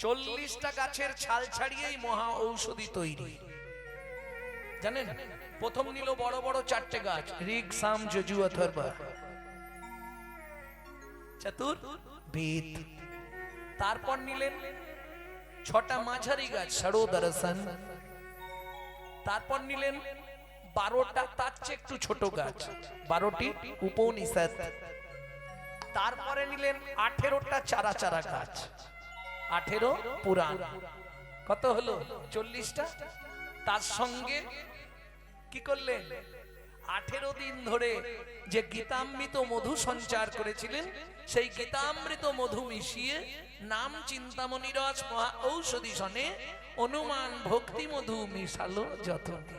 40টা গাছের ছাল ছাড়িয়েই মহা ঔষধি তৈরি। জানেন, প্রথম নিল বড় বড় 4টে গাছ, ঋগ সাম যজু অথর্ব চতুর্বেদ। তারপর নিলেন 6টা মাঝারি গাছ, ষড়ো দর্শন। তারপর নিলেন 12টা তার চেয়ে একটু ছোট গাছ, 12টি উপনিষদ। তারপরে নিলেন 18টা চারা চারা গাছ, 18 পুরাণ। কত হলো? 40টা। তার সঙ্গে কি করলেন? 18 দিন ধরে যে গীতামৃত মধু সঞ্চার করেছিলেন, সেই গীতামৃত মধু মিশিয়ে নাম চিন্তামণি রস মহা ঔষধি সনে অনুমান ভক্তি মধু মিশালো যতনে।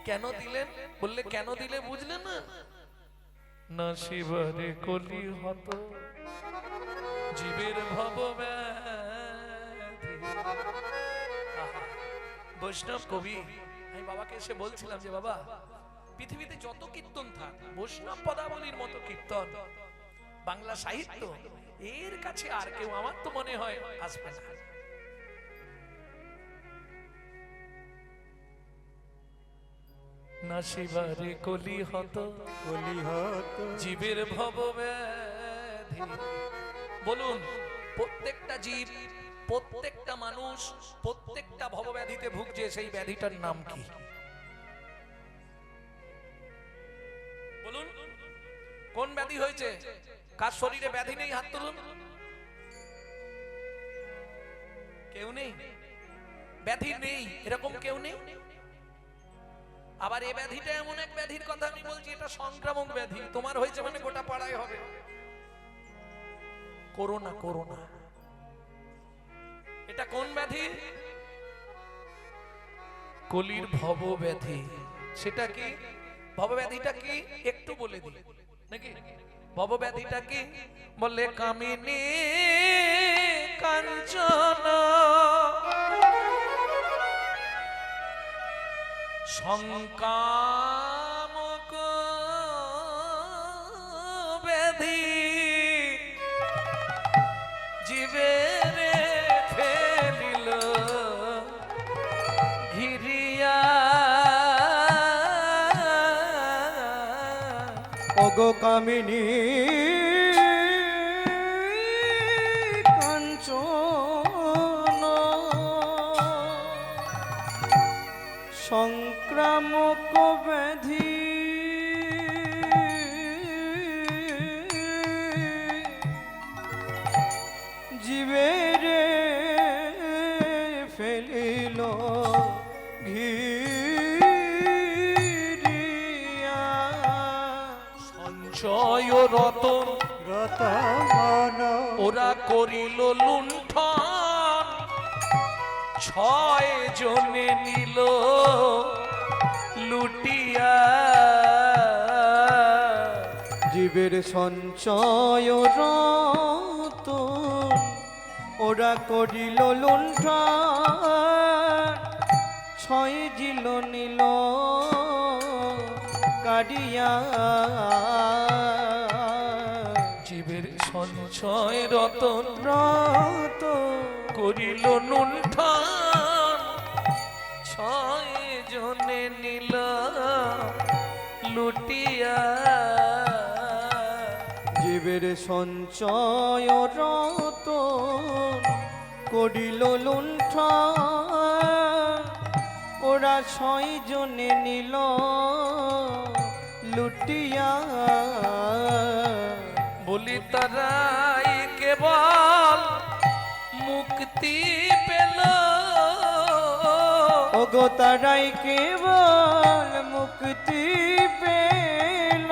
কেন দিলেন? বললে কেন দিলে বুঝলেন না? না শিবরে কলি হত জীবের ভব ব্যাধি। বৈষ্ণব কবি, আমি বাবাকে এসে বলছিলাম যে বাবা, পৃথিবীতে যত কীর্তন থাক, বৈষ্ণব পদাবলীর মতো কীর্তন বাংলা সাহিত্য এর কাছে আর কেউ আমার তো মনে হয় আসবে না। না শিবারে কলি হত জীবের ভব ব্যাধি। বলুন, প্রত্যেকটা জীব, প্রত্যেকটা মানুষ, প্রত্যেকটা ভবব্যাধিতে ভুগছে, সেই ব্যাধিটার নাম কি? বলুন, কোন ব্যাধি হয়েছে? কার শরীরে ব্যাধি নেই? হাত তুলুন। কেউ নেই? ব্যাধি নেই এরকম কেউ নেই? আবার এই ব্যাধিটা এমন এক ব্যাধির কথা আমি বলছি, এটা সংক্রামক ব্যাধি। তোমার হয়েছে মানে গোটা পাড়ায় হবে। করোনা। করোনা এটা কোন ব্যাধি? কলির ভব ব্যাধি। সেটা কি? ভব ব্যাধিটা কি একটু বলে দিই নাকি? ভব ব্যাধিটা কি? বলে কামিনী কাঞ্চন সংকামক ব্যাধি জীবের ফেলিল ঘিরিয়া। ওগো কামিনী কাঞ্চন সংক্রামক ব্যাধি জীবের ফেলিল ঘিরিয়া। সঞ্চয় রতন ওরা করিল লুণ্ঠন, 6 জনে নিল লুটিয়া। জীবের সঞ্চয় রতন ওরা করিল লুণ্ঠন, 6 জিল নিল কাড়িয়া। জীবের সঞ্চয় রতন রতন করিল লুণ্ঠন, 6 জনে নিল লুটিয়া। জীবের সঞ্চয় রতন করিল লুণ্ঠন, ওরা 6 জনে নিল লুটিয়া। বলি তারাই কেবল মুক্তি পেল, ওগো তারাই কেবল মুক্তি পেল,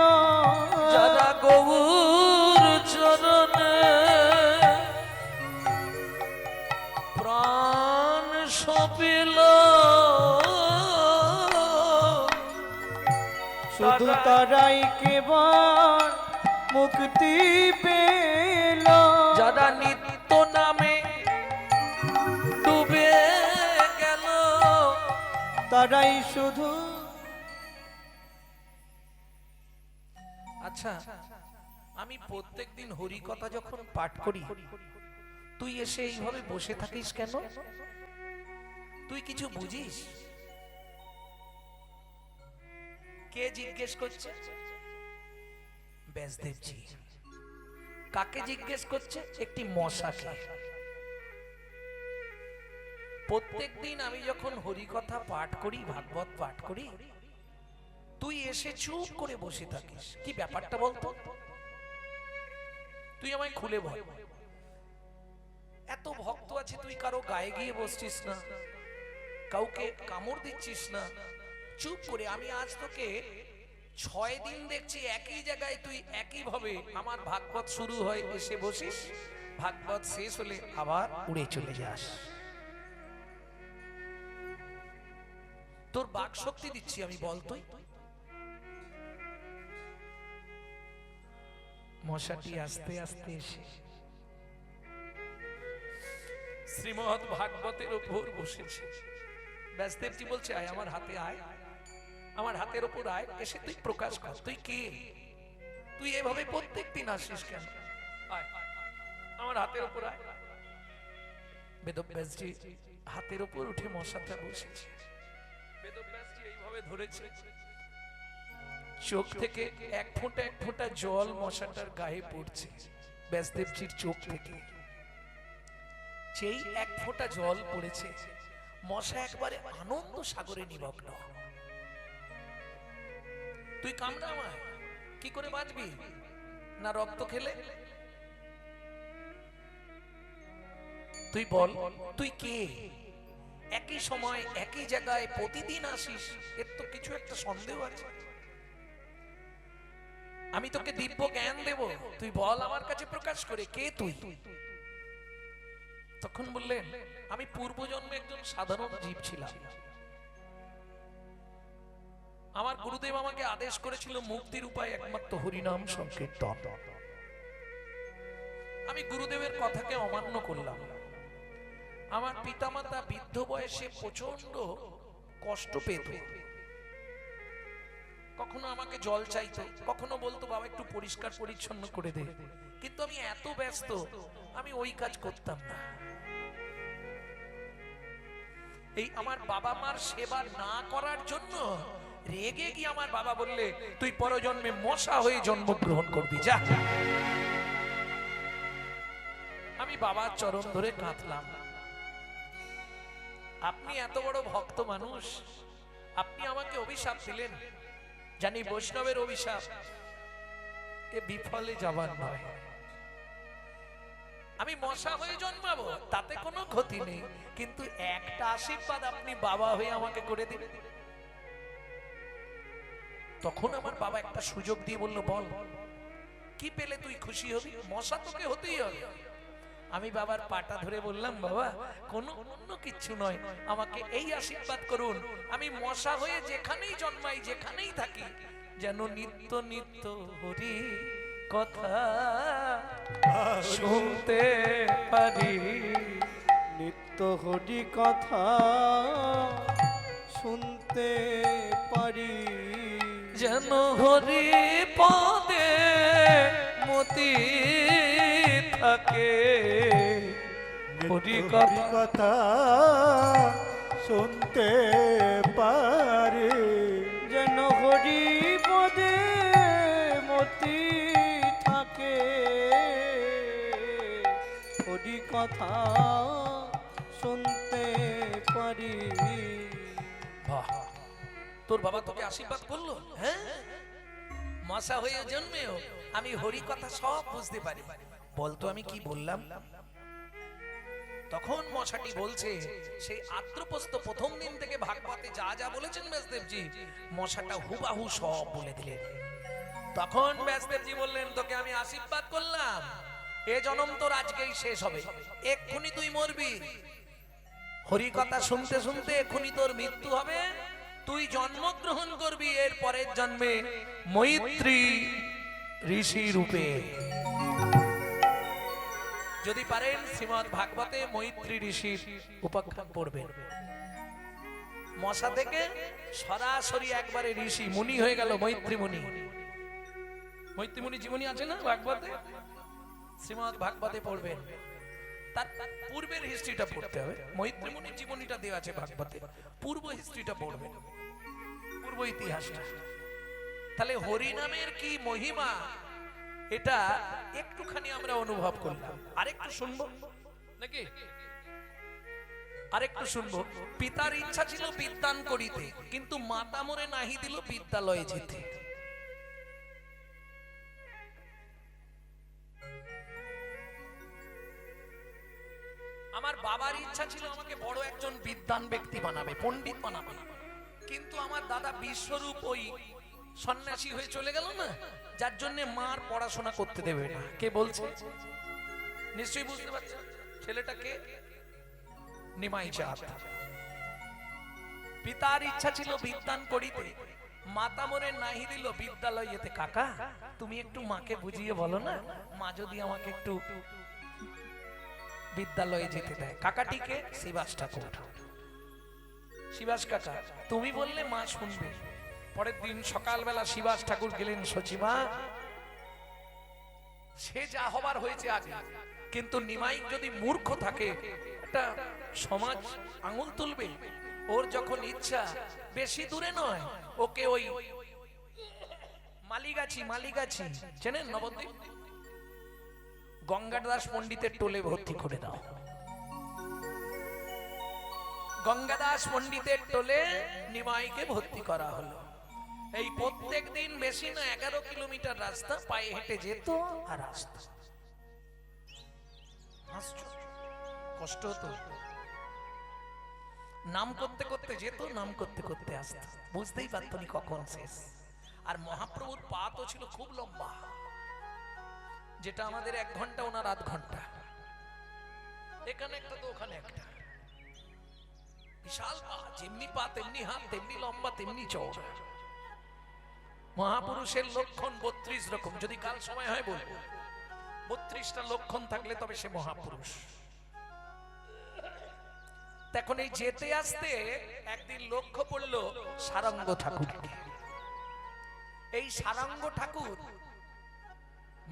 যারা গৌর চরণে প্রাণ সপিল। শুধু তারাই কেবল মুক্তি পেল, যারা নিত্য নামে ডুবে গেল, তারাই শুধু। আচ্ছা, আমি প্রত্যেকদিন হরি কথা যখন পাঠ করি, তুই এসে এইভাবে বসে থাকিস কেন? তুই কিছু বুঝিস? কে জিজ্ঞেস করছে? ব্যাসদেবজি। কাকে জিজ্ঞেস করছে? একটি মশাকে। প্রত্যেকদিন আমি যখন হরি কথা পাঠ করি, ভাগবত পাঠ করি, তুই এসে চুপ করে বসে থাকিস। কি ব্যাপারটা বলতো? তুই আমায় খুলে বল। এত ভক্ত আছে, তুই কারো গায়ে গিয়ে বসছিস না, কাউকে কামড় দিচ্ছিস না, চুপ করে। আমি আজ তোকে 6 দিন দেখছি একই জায়গায়, তুই একই ভাবে আমার ভাগবত শুরু হয় এসে বসিস, ভাগবত শেষ হলে আবার উড়ে চলে যাস। তোর বাক শক্তি দিচ্ছি আমি, বল তুই। মশাটি আস্তে আস্তে এসে শ্রীমদ্ ভাগবতের উপর বসেছে। ব্যাসদেবজি বলছে, আয় আমার হাতে, আয় আমার হাতের উপর আয়, এসে তুই প্রকাশ কর, তুই কে? তুই এভাবে প্রত্যেকদিন আসিস কেন? আয় আমার হাতের উপর আয়। বেদব্যাসজি হাতের উপর উঠে মশাটা বসেছে। বেদব্যাসজি এইভাবে ধরেছে, চোখ থেকে এক ফোঁটা জল মশাটার গায়ে পড়ছে। ব্যাসদেবজির চোখ থেকে যেই এক ফোঁটা জল পড়েছে, মশা একবারে আনন্দ সাগরে নিমগ্ন। তুই কামড়া আমায়, কি করে বাঁচবি? না রক্ত খেলে? তুই বল, তুই কে? একই সময় একই জায়গায় প্রতিদিন আসিস, এর তো কিছু একটা সন্দেহ আছে। আমি তোকে দিব্য জ্ঞান দেব, তুই বল আমার কাছে প্রকাশ করে, কে তুই? তখন বললেন, আমি পূর্বজন্মে একজন সাধারণ জীব ছিলাম। আমার গুরুদেব আমাকে আদেশ করেছিল মুক্তির উপায় একমাত্র হরিনাম সংকীর্তন। আমি গুরুদেবের কথাকে অমান্য করলাম। আমার পিতামাতা বৃদ্ধ বয়সে প্রচন্ড কষ্ট পেত। কখনো আমাকে জল চাইতো, কখনো বলতো বাবা একটু পরিষ্কার পরিচ্ছন্ন করে দে, কিন্তু আমি এত ব্যস্ত, আমি ওই কাজ করতাম না। এই আমার বাবা মার সেবা না করার জন্য রেগে গিয়ে আমার বাবা বললে, তুই পরজন্মে মশা হয়ে জন্মগ্রহণ করবি, যা। আমি বাবার চরণ ধরে কাঁদলাম। আপনি এত বড় ভক্ত মানুষ, আপনি আমাকে অভিশাপ দিলেন। জানি বৈষ্ণবের অভিশাপ এ বিফলে যাবার নয়। আমি মশা হয়ে জন্মাবো তাতে কোনো ক্ষতি নেই, কিন্তু একটা আশীর্বাদ আপনি বাবা হয়ে আমাকে করে দিবেন। তখন আমার বাবা একটা সুযোগ দিয়ে বলল, বল কি পেলে তুই খুশি হবি? মশা তোকে হতেই হবে। আমি বাবার পাটা ধরে বললাম, বাবা কোনো অন্য কিচ্ছু নয়, আমাকে এই আশীর্বাদ করুন, আমি মশা হয়ে যেখানেই জন্মাই, যেখানেই থাকি, যেন নিত্য নিত্য হরি কথা শুনতে পারি। নিত্য হরি কথা শুনতে পারি, যেন হরি পদে মতি থাকে। হরি কথা শুনতে পারি, যেন হরি পদে মতি থাকে। হরি কথা শুনতে পারি। বাহ, তোর বাবা তোকে আশীর্বাদ করলো? হ্যাঁ, মশা হয়ে জন্মেও আমি হরি কথা সব বুঝতে পারি। বলতো আমি কি বললাম? তখন মশাটি বলছে, সেই আদ্রপ্রস্থ প্রথম দিন থেকে ভাগবতে যা যা বলেছেন ব্যাসদেবজি, মশাটা হুবাহু সব বলে দিলেন। তখন ব্যাসদেবজি বললেন, তোকে আমি আশীর্বাদ করলাম, এ জন্ম তোর আজকেই শেষ হবে, এক্ষুনি তুই মরবি। হরি কথা শুনতে শুনতে এক্ষুনি তোর মৃত্যু হবে, তুই জন্মগ্রহণ করবি এর পরের জন্মে মৈত্রী ঋষি রূপে। যদি পারেন শ্রীমদ্ ভাগবতে মৈত্রী ঋষির উপাখ্যান পড়বেন। মশা থেকে সরাসরি একবারে ঋষি মুনি হয়ে গেল, মৈত্রী মুনি। মৈত্রীমুনি জীবনী আছে না ভাগবতে, শ্রীমদ্ ভাগবতে পড়বেন, তার পূর্বের হিস্ট্রিটা পড়তে হবে। মৈত্রীমুনির জীবনীটা দেওয়া আছে ভাগবতে, পূর্ব হিস্ট্রিটা পড়বেন, পূর্ব ইতিহাসটা। তাহলে হরিনামের কি মহিমা এটা একটুখানি আমরা অনুভব করলাম। আরেকটু শুনবো নাকি? আরেকটু শুনবো। পিতার ইচ্ছা ছিল বিদ্যান করিতে, কিন্তু মাতা মোরে নাহি দিল বিদ্যালয়ে যেতে। আমার বাবার ইচ্ছা ছিল আমাকে বড় একজন বিদ্বান ব্যক্তি বানাবে, পণ্ডিত বানাবে, কিন্তু আমার দাদা বিশ্বরূপ ওই সন্ন্যাসী হয়ে চলে গেল না, যার জন্য মার পড়াশোনা করতে দেবে না। কে বলছে? নিশ্চয়ই বুঝতে পারছেন ছেলেটাকে? নিমাই চাঁদ। পিতার ইচ্ছা ছিল বিদ্যান করিতে, মাতা মোরে নাহি দিল বিদ্যালয় যেতে। কাকা তুমি একটু মাকে বুঝিয়ে বলো না, মা যদি আমাকে একটু বিদ্যালয়ে যেতে দেয়। কাকাটিকে শিবাস ঠাকুর। শিবাস কাকা তুমি বললে মা শুনবে। পরের দিন সকালবেলা শিবাস ঠাকুর গেলেন সচিমা। সে যা হবার হয়েছে আগে, কিন্তু নিমাই যদি মূর্খ থাকে একটা সমাজ আঙুল তুলবে। ওর যখন ইচ্ছা, বেশি দূরে নয়, ওকে ওই মালিগাছি চেনেন নবদ্বীপ, গঙ্গাদাস পণ্ডিতের টোলে ভর্তি করে দাও। গঙ্গাদাস পণ্ডিতের টোলে নিমাইকে ভর্তি করা হলো। এই প্রত্যেক দিন বেশি না 11 কিলোমিটার রাস্তা পায়ে হেঁটে যেত আর আসতো। কষ্ট হতো। নাম করতে করতে যেত, নাম করতে করতে আসতো, বুঝতেই পারতো না কখন শেষ। আর মহাপ্রভুর পা তো ছিল খুব লম্বা, যেটা আমাদের 1 ঘন্টা ওনার 8 ঘন্টা। এখানে একটা তো ওখানে একটা, বিশাল পা, যেমনি পা তেমনি হাত, তেমনি লম্বা তেমনি চওড়া। মহাপুরুষের লক্ষণ 32 রকম, যদি কাল সময় হয় বলবো। 32টা লক্ষণ থাকলে তবে সে মহাপুরুষ। তখন এই যেতে আসতে একদিন লক্ষ্য পড়লো সারঙ্গ ঠাকুরকে। এই সারঙ্গ ঠাকুর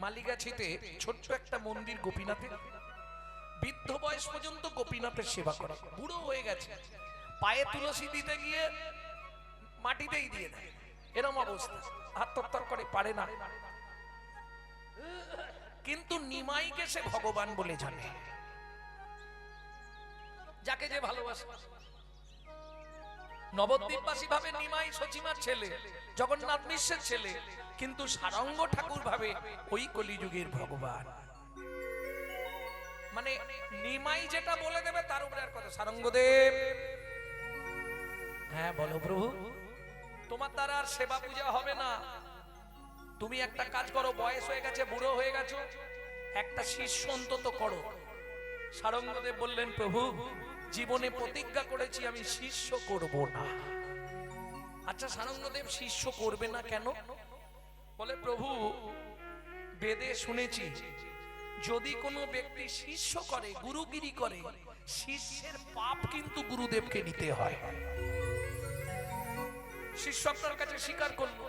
মালিগাছিতে ছোট্ট একটা মন্দির গোপীনাথের, বৃদ্ধ বয়স পর্যন্ত গোপীনাথের সেবা করে। বুড়ো হয়ে গেছে, পায়ে তুলসী দিতে গিয়ে মাটিতেই দিয়ে দেয়, এরম অবস্থা, আত্মহত্যা করে, পারে না। কিন্তু নিমাইকে সে ভগবান বলে জানে, যাকে যে ভালোবাসে। নবদ্বীপবাসী ভাবে নিমাই সচিমার ছেলে, জগন্নাথ মিশ্রের ছেলে, কিন্তু সারঙ্গ ঠাকুর ভাবে ওই কলিযুগের ভগবান। মানে নিমাই যেটা বলে দেবে তার উপরে আর কথা। সারঙ্গদেব, হ্যাঁ বলো প্রভু, তোমার দ্বারা আর সেবা পূজা হবে না। তুমি একটা কাজ করো, বয়স হয়ে গেছে, বুড়ো হয়ে গেছো, একটা শিষ্য অন্তত করো। সারঙ্গদেব বললেন, প্রভু জীবনে প্রতিজ্ঞা করেছি আমি শিষ্য করব না। আচ্ছা সারঙ্গদেব শিষ্য করবে না কেন? বলে, প্রভু বেদে শুনেছি যদি কোনো ব্যক্তি শিষ্য করে, গুরুগিরি করে, শিষ্যের পাপ কিন্তু গুরুদেবকে নিতে হয়। শিষ্য আপনার কাছে স্বীকার করলো,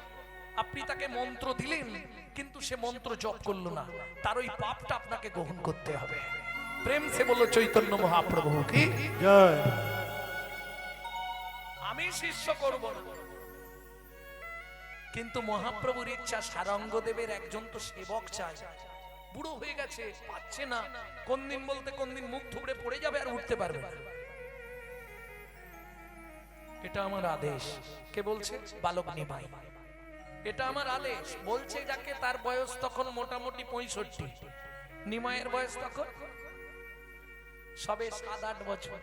আপনি তাকে মন্ত্র দিলেন, কিন্তু সে মন্ত্র জপ করলো না, তার ওই পাপটা আপনাকে গ্রহণ করতে হবে। প্রেম সে বলল চৈতন্য মহাপ্রভু কি জয়। আমি শিষ্য করব না, কিন্তু মহাপ্রভুর ইচ্ছা সারঙ্গদেবের একজন তো সেবক চাই। বুড়ো হয়ে গেছে, পাচ্ছে না, কোন দিন বলতে কোন দিন মুখ থুবড়ে পড়ে যাবে আর উঠতে পারবে না। এটা আমার আদেশ। কে বলছে? বালক নিমাই। এটা আমার আদেশ বলছে যাকে, তার বয়স তখন মোটামুটি 65, নিমাইয়ের বয়স তখন সবে 7-8 বছর।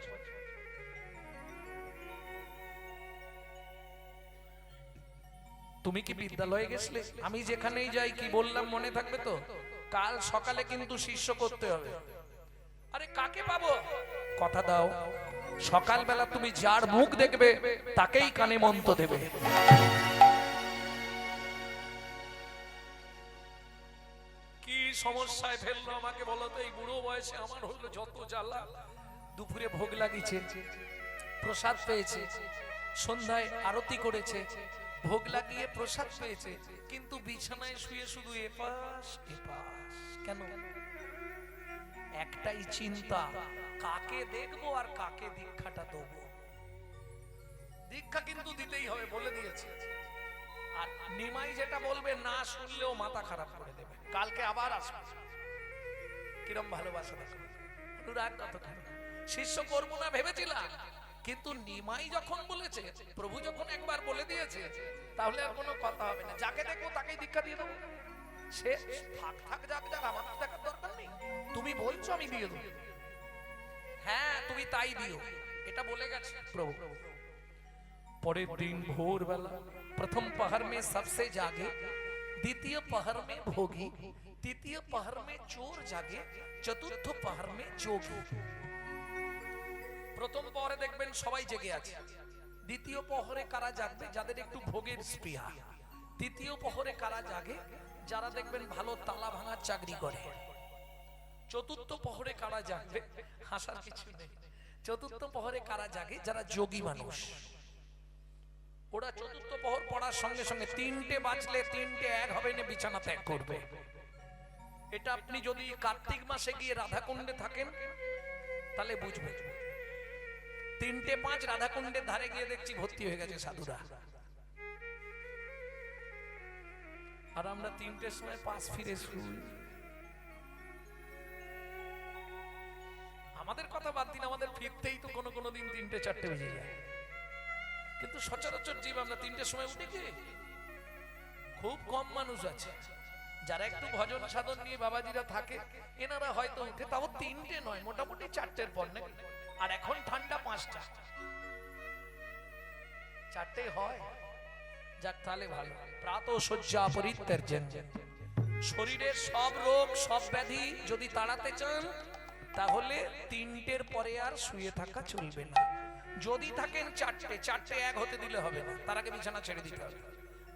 তুমি কি বিদ্যালয়ে গেছিলে? আমি যেখানেই যাই কি বললাম মনে থাকবে তো? কাল সকালে কিন্তু শিষ্য করতে হবে। আরে কাকে পাবো? কথা দাও, সকালবেলা তুমি যার মুখ দেখবে তাকেই কানে মন্ত্র দেবে। কি সমস্যায় ফেললো আমাকে বলো তো? এই বুড়ো বয়সে আমার হলো যত জ্বালা। দুপুরে ভোগ লাগিয়েছে, প্রসাদ পেয়েছে, সন্ধ্যায় আরতি করেছে, ভোগ লাগিয়ে প্রসাদ পেয়েছে, কিন্তু বিছানায় শুয়ে শুধু এপাশ এপাশ। কেন? একটাই চিন্তা, কাকে দেখবো আর কাকে দীক্ষাটা দেবো। দীক্ষা কিন্তু দিতেই হবে, বলে দিয়েছে। আর নিমাই যেটা বলবে না শুনলেও মাথা খারাপ করে দেবে, কালকে আবার আসবে। কিরম ভালোবাসা দেখো, অনুরাগ কতখানি। শিষ্য করবো না ভেবেছিলাম, কিন্তু নিমাই যখন বলেছে, প্রভু যখন একবার বলে দিয়েছে, তাহলে আর কোনো কথা হবে না। যাকে দেখবো তাকেই দীক্ষা দিয়ে দেবো। সে থাক থাক যাক যাক, আমার তো দেখার দরকার নেই। তুমি বলছো আমি দিয়ে দেবো। হ্যাঁ তুমি তাই দিও, এটা বলে গেছে প্রভু। পরের দিন ভোরবেলা প্রথম पहर में सबसे जागे, द्वितीय पहर में भोगी, तृतीय पहर में चोर जागे, चतुर्थ पहर में जोगी। প্রথম পহরে দেখবেন সবাই জেগে আছে। দ্বিতীয় পহরে কারা জাগবে? যাদের একটু ভোগের স্পৃহা। তৃতীয় পহরে কারা জাগে? যারা দেখবেন ভালো তালা ভাঙার চাকরি করে। চতুর্থ পহরে কারা জাগবে? হাসার কিছু নেই। চতুর্থ পহরে কারা জাগে? যারা যোগী মানুষ। ওরা চতুর্থ পহর পড়ার সঙ্গে সঙ্গে 3টে বাজলে 3টে 1 হবে না, বিছানা ত্যাগ করবে। এটা আপনি যদি কার্তিক মাসে গিয়ে রাধাকুণ্ডে থাকেন তাহলে বুঝবেন। 3টে 5 রাধাকুণ্ডের ধারে গিয়ে দেখছি ভর্তি হয়ে গেছে সাধুরা। আর আমরা 3টের সময় পাশ ফিরে শুই। আমাদের কথা বাদ দিন, আমাদের ফিরতেই তো কোনো দিন 3টে 4টে বেজে যায়। কিন্তু সচরাচর জীব আমরা 3টের সময় উঠে কি? খুব কম মানুষ আছে যারা একটু ভজন সাধন নিয়ে বাবাজিরা থাকে, এনারা হয়তো উঠে তাও 3টে নয়, মোটামুটি 4টের পর নাকি। আর এখন ঠান্ডা 5টা, 4টে হয়। যাক তাহলে ভালো। প্রাতঃ শয্যা পরিত্যাজ্যং, শরীরের সব রোগ সব ব্যাধি যদি তাড়াতে চান তাহলে 3টের পরে আর শুয়ে থাকা চলবে না। যদি থাকেন 4টে 1 হতে দিলে হবে না, তার আগে বিছানা ছেড়ে দিতে হবে।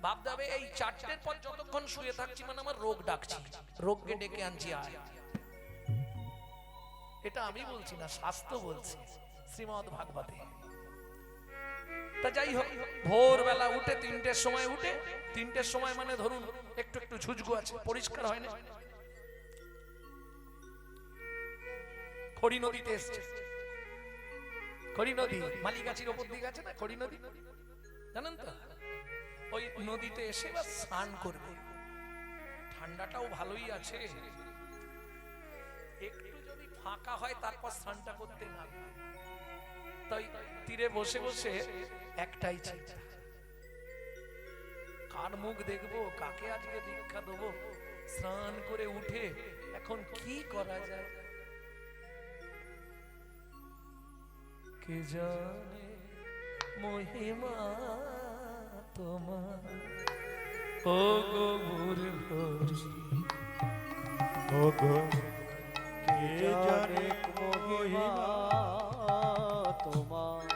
ভাবতে হবে এই 4টের পর যতক্ষণ শুয়ে থাকছি মানে আমার রোগ ডাকছি, রোগকে ডেকে আনছি আয়। এটা আমি বলছি না, শাস্ত্র বলছে শ্রীমদ্ ভাগবতে। তা যাই হোক, ভোরবেলা উঠে 3টের সময় উঠে, 3টের সময় মানে ধরুন একটু একটু ঝুজগু আছে, পরিষ্কার হয় না। খড়ি নদীতে এসছে, খড়ি নদী মালিগাছির ওপর দিকে আছে না, খড়ি নদী জানেন তো? ওই নদীতে এসে বা স্নান করবে। ঠান্ডাটাও ভালোই আছে, একটু যদি ফাঁকা হয় তারপর স্নানটা করতে না। তাই তীরে বসে বসে একটাই চিন্তা, কার মুখ দেখবো, কাকে আজকে দীক্ষা দেবো। স্নান করে উঠে এখন কি করা যায়? কে জানে মহিমা তোমার, ও গো মুরহরি, ও গো কে জানে মহিমা তোমার,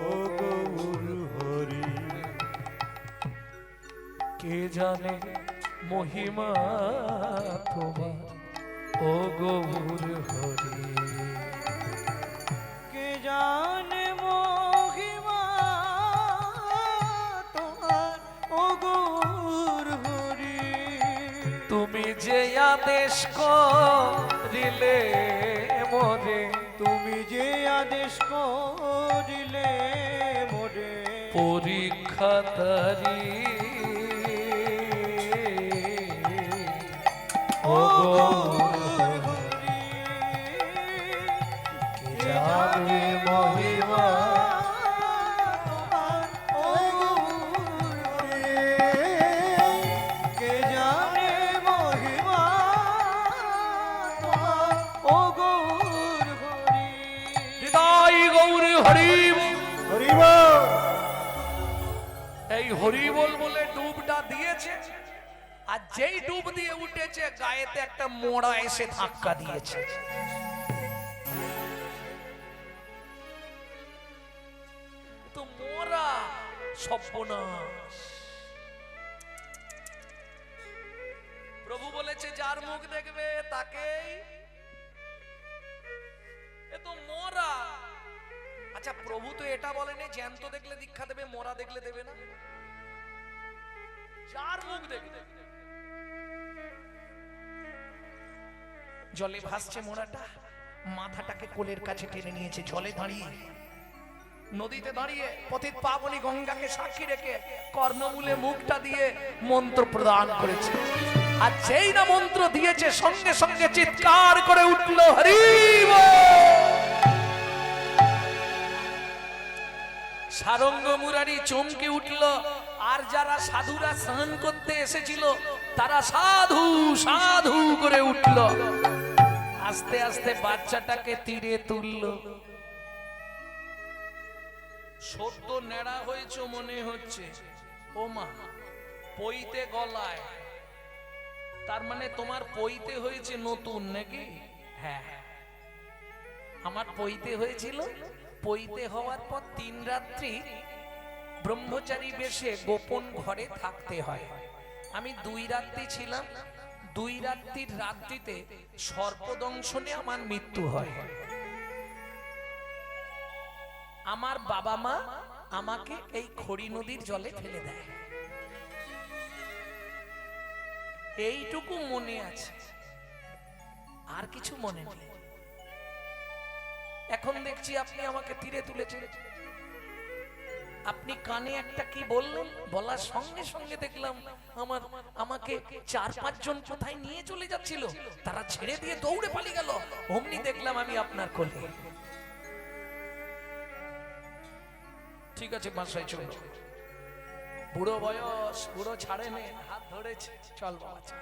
ও গো হরি। কে জানে মহিমা তোমার, ও গো মুরহরি। কে জানে মহিমা তোমার, ও গৌর হরি। তুমি যে আদেশ করিলে মোরে, তুমি যে আদেশ করিলে মোরে, পরীক্ষা তারি, ও গৌর হরি। কে জানে মহিমা তোমার, ও গৌর হরি। কে জানে মহিমা তোমার, ও গৌর হরি। হৃদয় গৌর হরি। হরি বল। এই হরি বল বলে ডুবটা দিয়েছে, আর যেই ডুব দিয়ে উঠেছে গায়েতে একটা মোড়া এসে ধাক্কা দিয়েছে। তো মোড়া সর্বনাশ। প্রভু বলেছে যার মুখ দেখবে তাকেই, এ তো মোরা। আচ্ছা প্রভু তো এটা বলেনি জ্যান্ত দেখলে দীক্ষা দেবে, মোরা দেখলে দেবে না। যার মুখ দেখবে জলে ভাসছে মোড়াটা, মাথাটাকে কোলের কাছে টেনে নিয়েছে, জলে দাঁড়িয়ে নদীতে দাঁড়িয়ে পতিত পাবনী গঙ্গাকে সাক্ষী রেখে কর্ণমূলে মুখটা দিয়ে মন্ত্র প্রদান করেছে। আর যেই না মন্ত্র দিয়েছে সঙ্গে সঙ্গে চিৎকার করে উঠল হরি বল। সারঙ্গ মুরারি চমকে উঠল, আর যারা সাধুরা স্নান করতে এসেছিল তারা সাধু সাধু করে উঠল। আস্তে আস্তে বাচ্চাটাকে তীরে তুলল। সদ্য নেড়া হয়েছে মনে হচ্ছে, ও মা পইতে গলায়, তার মানে তোমার পইতে হয়েছে নতুন নাকি? হ্যাঁ, আমার পইতে হয়েছিল। পইতে হওয়ার পর 3 রাত্রি ব্রহ্মচারী বেশে গোপন ঘরে থাকতে হয়। আমি 2 রাত্রি ছিলাম। 2 রাত্রির রাত্রিতে সর্পদংশনে আমার মৃত্যু হয়। আমার বাবা মা আমাকে এই খড়ি নদীর জলে ফেলে দেয়, এইটুকু মনে আছে, আর কিছু মনে নেই। এখন দেখছি আপনি আমাকে তীরে তুলেছেন, আপনি কানে একটা কি বললেন, বলার সঙ্গে সঙ্গে দেখলাম আমাকে 4-5 জন কোথায় নিয়ে চলে যাচ্ছিল, তারা ছেড়ে দিয়ে দৌড়ে পালিয়ে গেল। অমনি দেখলাম আমি আপনার কোলে। ঠিক আছে বাসায় চলো, বুড়ো বয়স, বুড়ো ছাড়ে নে, হাত ধরেছে, চল বাবা চল।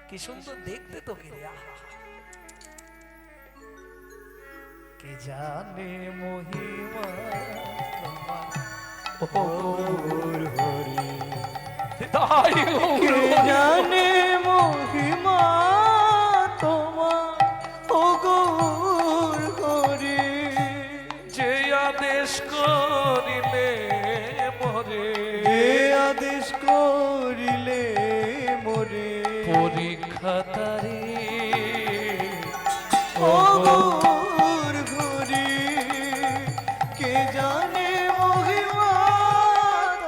কি সুন্দর দেখতে তো কে রে, আহা কে জানে মহিমা গৌর হরি তাই কে জানে মহিমা তোমার ও গৌর হরি। যে আদেশ করিলে মরে, যে আদেশ করিলে মোরে, পরীক্ষা তারি ও গৌর হরি। কে জানে মহিমা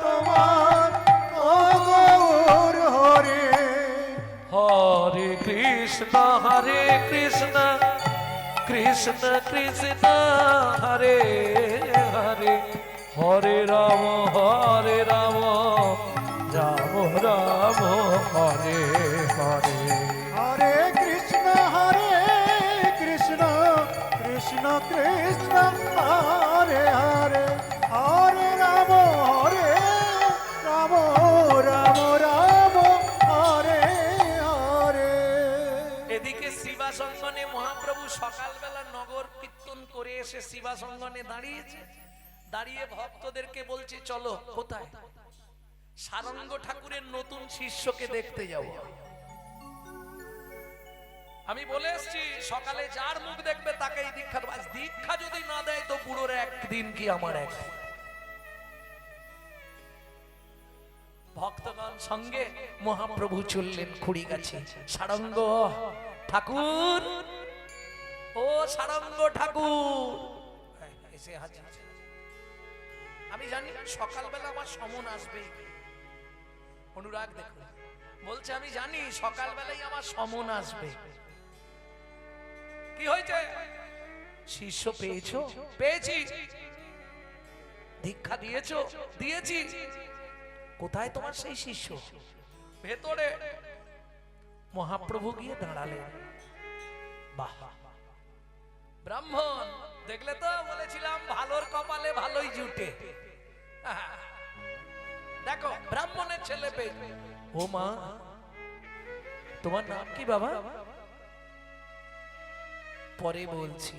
তোমার ও গৌর হরি। হরে কৃষ্ণ কৃষ্ণ কৃষ্ণ হরে হরে, হরে রাম রাম রাম হরে হরে। হরে কৃষ্ণ কৃষ্ণ কৃষ্ণ হরে হরে, হরে রাম রাম রাম রাম হরে হরে। এদিকে শিবাসঙ্গনে মহাপ্রভু সকালবেলা নগর কীর্তন করে এসে শিবাসঙ্গনে দাঁড়িয়েছে, দাঁড়িয়ে ভক্তদেরকে বলছে চলো কোথায়, সারঙ্গ ঠাকুরের নতুন শিষ্যকে দেখতে যাব। আমি বলে এসছি সকালে যার মুখ দেখবে তাকেই দীক্ষা দেব। দীক্ষা যদি না দেয় তো বুড়োর একদিন কি আমার একদিন। ভক্তগণ সঙ্গে মহাপ্রভু চললেন খুড়ি গাছে। সারঙ্গ ঠাকুর, ও সারঙ্গ ঠাকুর এসে হাজির। আমি জানি সকালবেলা আমার সমন আসবে, অনুরাগ দেখুন বলছে আমি জানি সকালবেলাই আমার সমন আসবে। কি হয়েছে? শিষ্য পেয়েছো? পেয়েছি। দীক্ষা দিয়েছো? দিয়েছি। কোথায় তোমার সেই শিষ্য? ভেতরে। মহাপ্রভু গিয়ে দাঁড়ালেন। বাহ, ব্রাহ্মণ দেখলে তো, বলেছিলাম ভালোর কপালে ভালোই জুটে। দেখো ব্রাহ্মণের ছেলে পেয়ে। ও মা, তোমার নাম কি বাবা? পরে বলছি।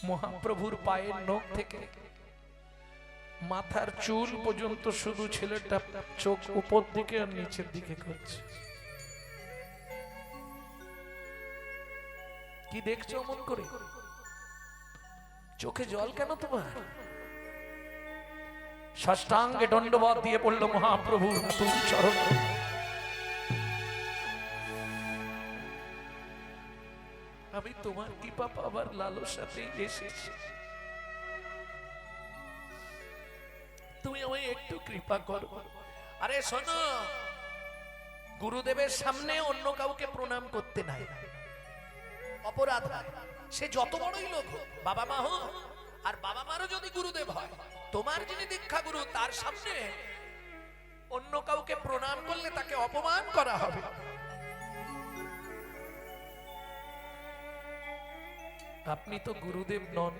মহাপ্রভুর পায়ের নখ থেকে মাথার চুল পর্যন্ত শুধু ছেলেটা চোখ উপর দিকে আর নিচের দিকে করছে। কি দেখছো অমন করে? চোখে জল কেন তোমার? ষষ্ঠাঙ্গে দণ্ডবত দিয়ে পড়ল মহাপ্রভুর নতুন চরণ। আমি তোমার কৃপা পাবার লালসাতেই এসেছি, তুমি আমায় একটু কৃপা করো। আরে শোনো, গুরুদেবের সামনে অন্য কাউকে প্রণাম করতে নাই, অপরাধ হয়। সে যত বড়ই লোক হোক, বাবা মা হোক, আর বাবা মারও যদি গুরুদেব হয়, তোমার যিনি দীক্ষা গুরু তার সামনে অন্য কাউকে প্রণাম করলে তাকে অপমান করা হবে। আপনি তো গুরুদেব নন,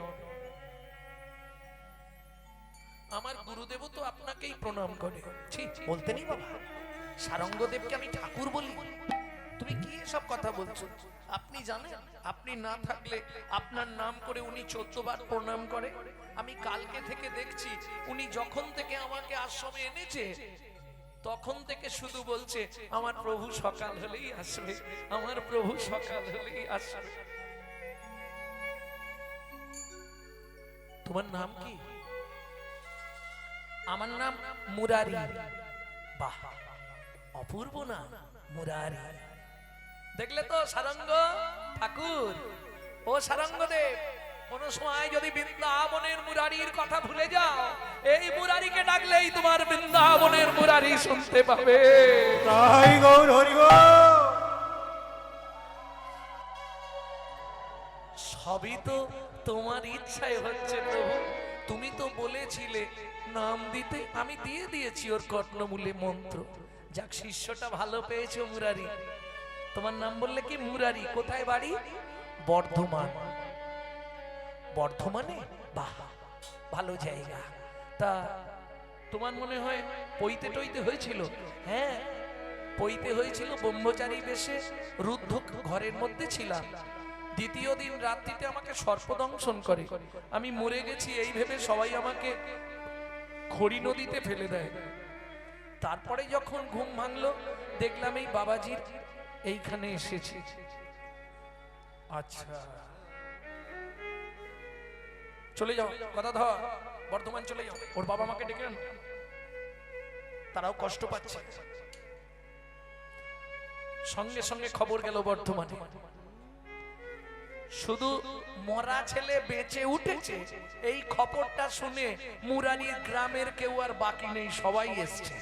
আমার গুরুদেবও তো আপনাকেই প্রণাম করে। ঠিক বলতে নেই বাবা, সারঙ্গদেবকে আমি ঠাকুর বলি? তুমি কি এসব কথা বলছো? আপনি জানেন, আপনি না থাকলে আপনার নাম করে উনি 14 বার প্রণাম করে। আমি কালকে থেকে দেখছি, উনি যখন থেকে আমাকে আশ্রমে এনেছে তখন থেকে শুধু বলছে আমার প্রভু সকাল হলেই আসবে, আমার প্রভু সকাল হলেই আসবে। তোমার নাম কি? আমার নাম মুরারি। বাহ, অপূর্ব নাম মুরারি। দেখলে তো সারঙ্গ ঠাকুর, ও সারঙ্গ দেব, কোন সময় যদি বৃন্দাবনের মুরারির কথা ভুলে যাও, এই মুরারিকে ডাকলেই তোমার বৃন্দাবনের মুরারি শুনতে পাবে। তাই গৌর হরি গো। সবই তো তোমার ইচ্ছায় হচ্ছে প্রভু। তুমি তো বলেছিলে নাম দিতে, আমি দিয়ে দিয়েছি ওর কর্ণমূলে মন্ত্র। যাক, শিষ্যটা ভালো পেয়েছো মুরারি। তোমার নাম বললে কি? মুরারি। কোথায় বাড়ি? বর্ধমান। বর্ধমানে? বাহ, ভালো জায়গা। তা তোমার মনে হয় পইতে টইতে হয়েছিল? হ্যাঁ, পইতে হয়েছিল। ব্রহ্মচারী বেশে রুদ্ধ ঘরের মধ্যে ছিলাম। দ্বিতীয় দিন রাত্রিতে আমাকে সর্পদংশন করে। আমি মরে গেছি এই ভেবে সবাই আমাকে খড়ি নদীতে ফেলে দেয়। তারপরে যখন ঘুম ভাঙলো, দেখলাম এই বাবাজির এইখানে এসেছি। আচ্ছা, চলে যাও, কথা ধর, বর্ধমান চলে যাও, ওর বাবা মাকে ডেকে আনো, তারাও কষ্ট পাচ্ছে। সঙ্গে সঙ্গে খবর গেল বর্ধমানে। শুধু মরা ছেলে বেঁচে উঠেছে, এই খবরটা শুনে মুরারির গ্রামের কেউ আর বাকি নেই, সবাই এসছে।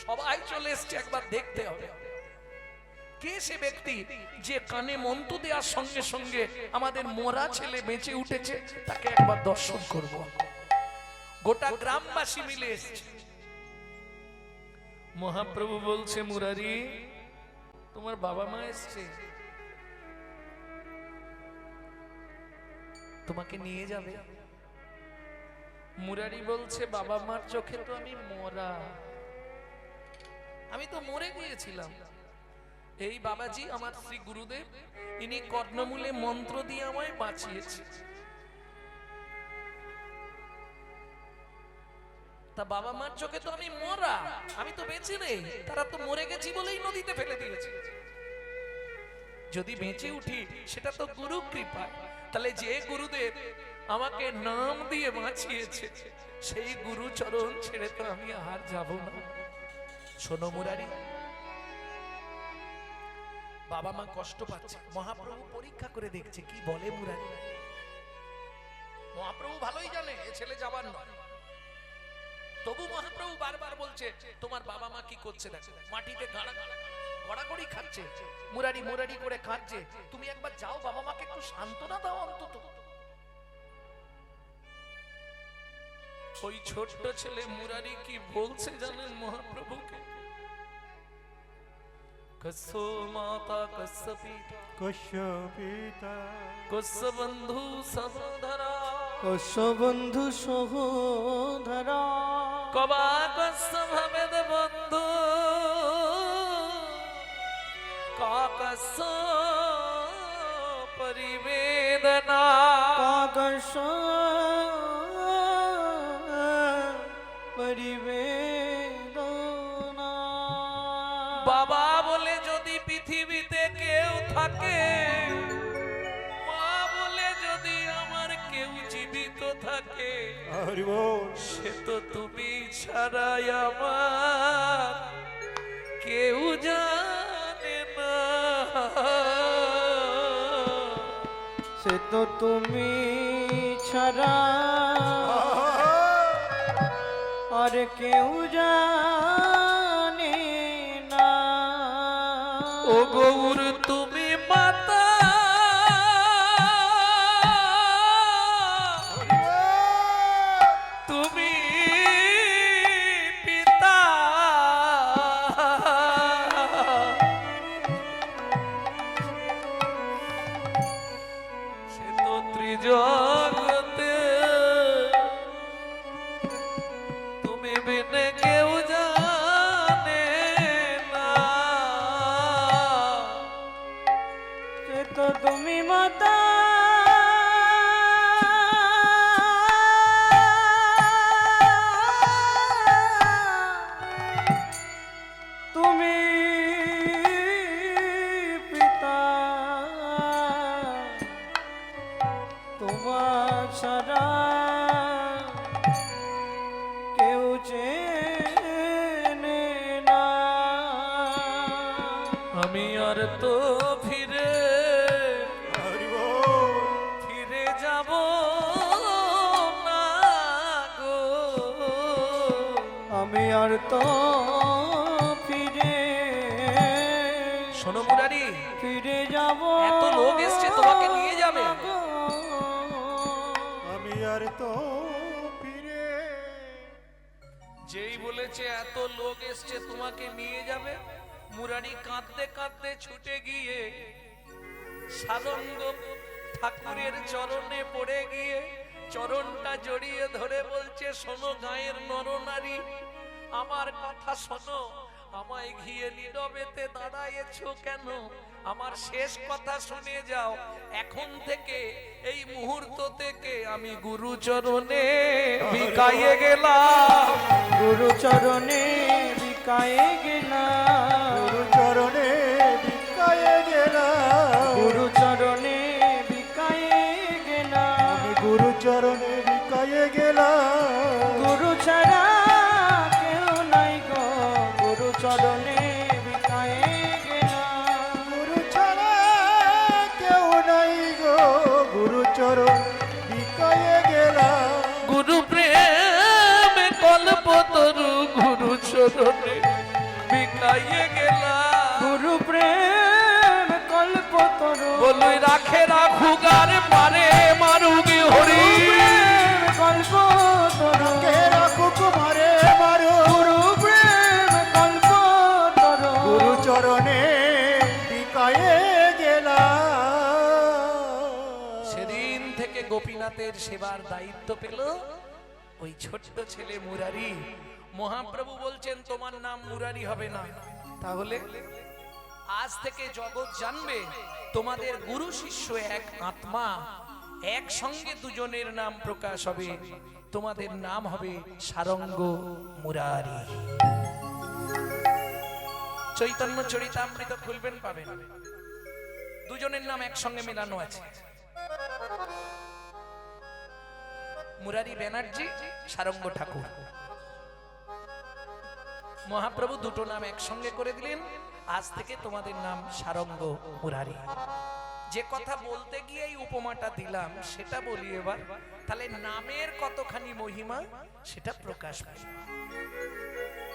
সবাই চলে এসছে, একবার দেখতে হবে কে সে ব্যক্তি যে কানে মন্ত্র দেওয়ার সঙ্গে সঙ্গে আমাদের মরা ছেলে বেঁচে উঠেছে, তাকে একবার দর্শন করব। গোটা গ্রামবাসী মিলে এসছে। মহাপ্রভু বলছে, মুরারি, তোমার বাবা মা এসছে, তোমাকে নিয়ে যাবে। মুরারি বলছে, বাবা মার চোখে তো আমি মরা, আমি তো মরে গিয়েছিলাম। এই বাবাজি আমার শ্রী গুরুদেব, ইনি কর্ণমূলে মন্ত্র দিয়ে আমায় বাঁচিয়েছে। তা বাবা মার চোখে তো আমি মরা, আমি তো বেঁচে নেই, তারা তো মরে গেছি বলেই নদীতে ফেলে দিয়েছে। যদি বেঁচে উঠি সেটা তো গুরু কৃপা। তাহলে যে গুরুদেব আমাকে নাম দিয়ে বাঁচিয়েছে, সেই গুরু চরণ ছেড়ে তো আমি আর যাব না। শোনো মুরারি, বাবা মা কষ্ট পাচ্ছে, মহাপ্রভু পরীক্ষা করে দেখছে কি বলে মুরারি। মহাপ্রভু ভালোই জানে এ ছেলে যাবার নয়, তবু মহাপ্রভু বারবার বলছে, তোমার বাবা মা কি করছে দেখো, মাটিতে গড়াগড়ি খাচ্ছে, মুরারি মুরারি করে খাচ্ছে, তুমি একবার যাও, বাবা মাকে একটু সান্ত্বনা দাও অন্তত। ওই ছোট্ট ছেলে মুরারি কি বলছে জানেন মহাপ্রভুকে? কসো মাতা কস পিতা, কস্য পিতা, কস বন্ধু সহোদরা, কস বন্ধু সহোদরা, কবা কস ভবেদ বন্ধু, কাকস পরিবেদনা, কাকস পরিবেদনা। বাবা বলে যদি পৃথিবীতে কেউ থাকে, মা বলে যদি আমার কেউ জীবিত থাকে, হরি বল। সে তো তুমি ছাড়াই আমার কেউ জানে না। সে তো তুমি ছাড়া আর কেউ জানে না। ও গৌর তুমি মাতা, তুমি পিতা, সে তো ত্রিজগতে তুমি বিনে কেউ জানে না। সে তো তুমি মাতা, তুমি পিতা, তোমার ছাড়া কেউ চেনে না। আমি আর তো ফিরে হরি বল ফিরে যাব না গো। আমি আর তো ফিরে শোনো মুরারি, ফিরে যাব। এত লোক এসছে তোমাকে নিয়ে যাবে। আমি আর তো ফিরে যেই বলেছে এত লোক এসছে তোমাকে নিয়ে যাবে, মুরারি কাঁদতে কাঁদতে ছুটে গিয়ে সারঙ্গ ঠাকুরের চরণে পড়ে গিয়ে চরণটা জড়িয়ে ধরে বলছে, শোনো গায়ের নরনারী, আমার কথা শোনো, আমায় ঘিয়ে নীরবেতে দাঁড়ায়েছো কেন? আমার শেষ কথা শুনে যাও। এখন থেকে এই মুহূর্ত থেকে আমি গুরুচরণে বিকায়ে গেলাম। গুরুচরণে বিকায়ে গেলাম। গুরুচরণে ভিক্ষায়ে গেলাম। গুরুচরণে বিকায়ে গেলাম। আমি গুরুচরণে ভিক্ষায়ে গেলাম। গুরু ছাড়া কেউ নাই গো, গুরুচরণে বিকায়ে গেলাম। গুরু ছাড়া কেউ নাই গো, গুরুচরণ ভিক্ষায়ে গেলাম। গুরু প্রেম কল্পতরু গুরুচরণে বিকায়ে গেলাম। গুরু প্রেম কল্পতরু বলুই রাখে রাখুগার পারে মারুগি হরি। কল্পতরু কে রাখু কুমারে মারো। গুরু প্রেম কল্পতরু গুরুচরণে ভিক্ষায়ে গেলাম। সেদিন থেকে গোপীনাথের সেবার দায়িত্ব পেল ওই ছোট্ট ছেলে মুরারি। মহাপ্রভু বলছেন তোমার নাম মুরারি হবে না, তাহলে আজ থেকে জগৎ জানবে তোমাদের গুরু শিষ্য এক আত্মা, একসঙ্গে দুজনের নাম প্রকাশ হবে, তোমাদের নাম হবে সারঙ্গ মুরারি। চৈতন্য চরিতামৃত খুলবেন পাবেন, দুজনের নাম একসঙ্গে মেলানো আছে। মুরারি ব্যানার্জি, সারঙ্গ ঠাকুর। মহাপ্রভু দুটো নাম একসঙ্গে করে দিলেন, আজ থেকে তোমাদের নাম সারঙ্গ মুরারি। যে কথা বলতে গিয়ে এই উপমাটা দিলাম সেটা বলি এবার, তাহলে নামের কতখানি মহিমা সেটা প্রকাশ পায়।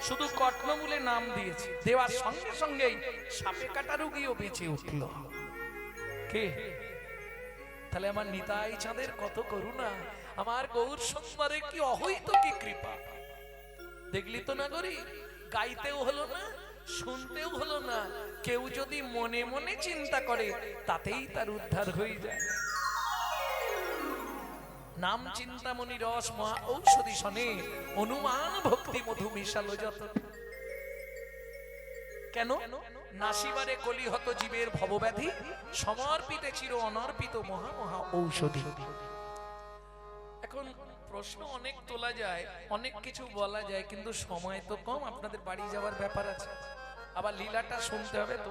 শুধু কর্ণমূলে নাম দিয়েছে, দেওয়ার সঙ্গে সঙ্গেই সাপে কাটা রোগীও বেঁচে উঠল। কে? তাহলে আমার নিতাই চাঁদের কত করুণা, আমার গৌর সুন্দরের কি অহৈত কি কৃপা। দেখলি তো না করি, গাইতেও হলো না, শুনতেও হলো না, কেউ যদি মনে মনে চিন্তা করে তাতেই তার উদ্ধার হয়ে যায়। নাম চিন্তামণি রস মহা ঔষধি শনে, অনুমান ভক্তি মধু মিশালো যত। কেন? নাসিবারে কলিহত জীবের ভবব্যাধি, সমর্পিতে চির অনর্পিত মহা মহা ঔষধি। এখন প্রশ্ন অনেক তোলা যায়, অনেক কিছু বলা যায়, কিন্তু সময় তো কম, আপনাদের বাড়ি যাওয়ার ব্যাপার আছে, আবার লীলাটা শুনতে হবে তো।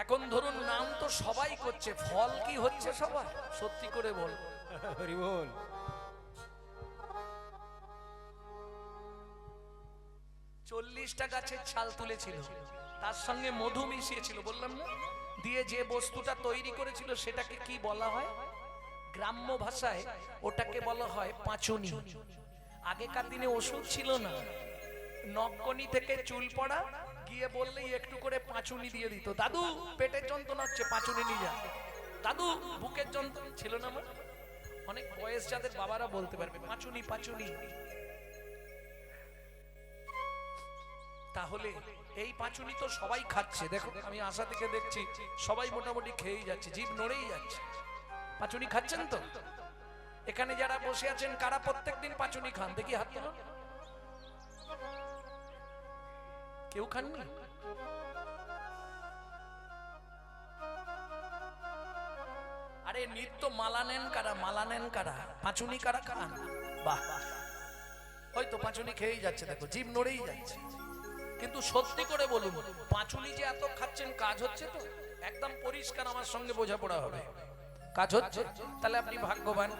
এখন ধরুন নাম তো সবাই করছে, ফল কি হচ্ছে সবার? সত্যি করে বল। হরি বল। 40টা গাছের ছাল তুলেছিল, তার সঙ্গে মধু মিশিয়েছিল, বললাম না, দিয়ে যে বস্তুটা তৈরি করেছিল সেটাকে কি বলা হয়? গ্রাম্য ভাষায় ওটাকে বলা হয় পাঁচুনি। আগেকার দিনে ওষুধ ছিল না, নবকনি থেকে চুল পড়া, গিয়ে বললেই একটু করে পাঁচুনি দিয়ে দিত। দাদু পেটের যন্ত্রণা হচ্ছে, পাঁচুনি নিয়ে যা। দাদু বুকের যন্ত্রণা ছিল না আমার, অনেক বয়স যাদের বাবারা বলতে পারবে পাঁচুনি পাঁচুনি। তাহলে এই পাঁচুনি তো সবাই খাচ্ছে, দেখো আমি আশা থেকে দেখছি সবাই মোটামুটি খেয়েই যাচ্ছে, জিভ নড়েই যাচ্ছে। পাঁচুনি খাচ্ছেন তো? এখানে যারা বসে আছেন কারা প্রত্যেকদিন পাঁচুনি খান? দেখি হাত তুলুন। কেউ খাননি? আরে নিত্য মালা নেন কারা? মালা নেন কারা? পাঁচুনি কারা খান? বাহ, ওই তো পাঁচুনি খেয়েই যাচ্ছে, দেখো জিভ নড়েই যাচ্ছে। কিন্তু সত্যি করে বলুন, পাঁচুনি যে এত খাচ্ছেন কাজ হচ্ছে তো? একদম পরিষ্কার আমার সঙ্গে বোঝাপড়া হবে, কাজ হচ্ছে? তাহলে আপনি ভাগ্যবান।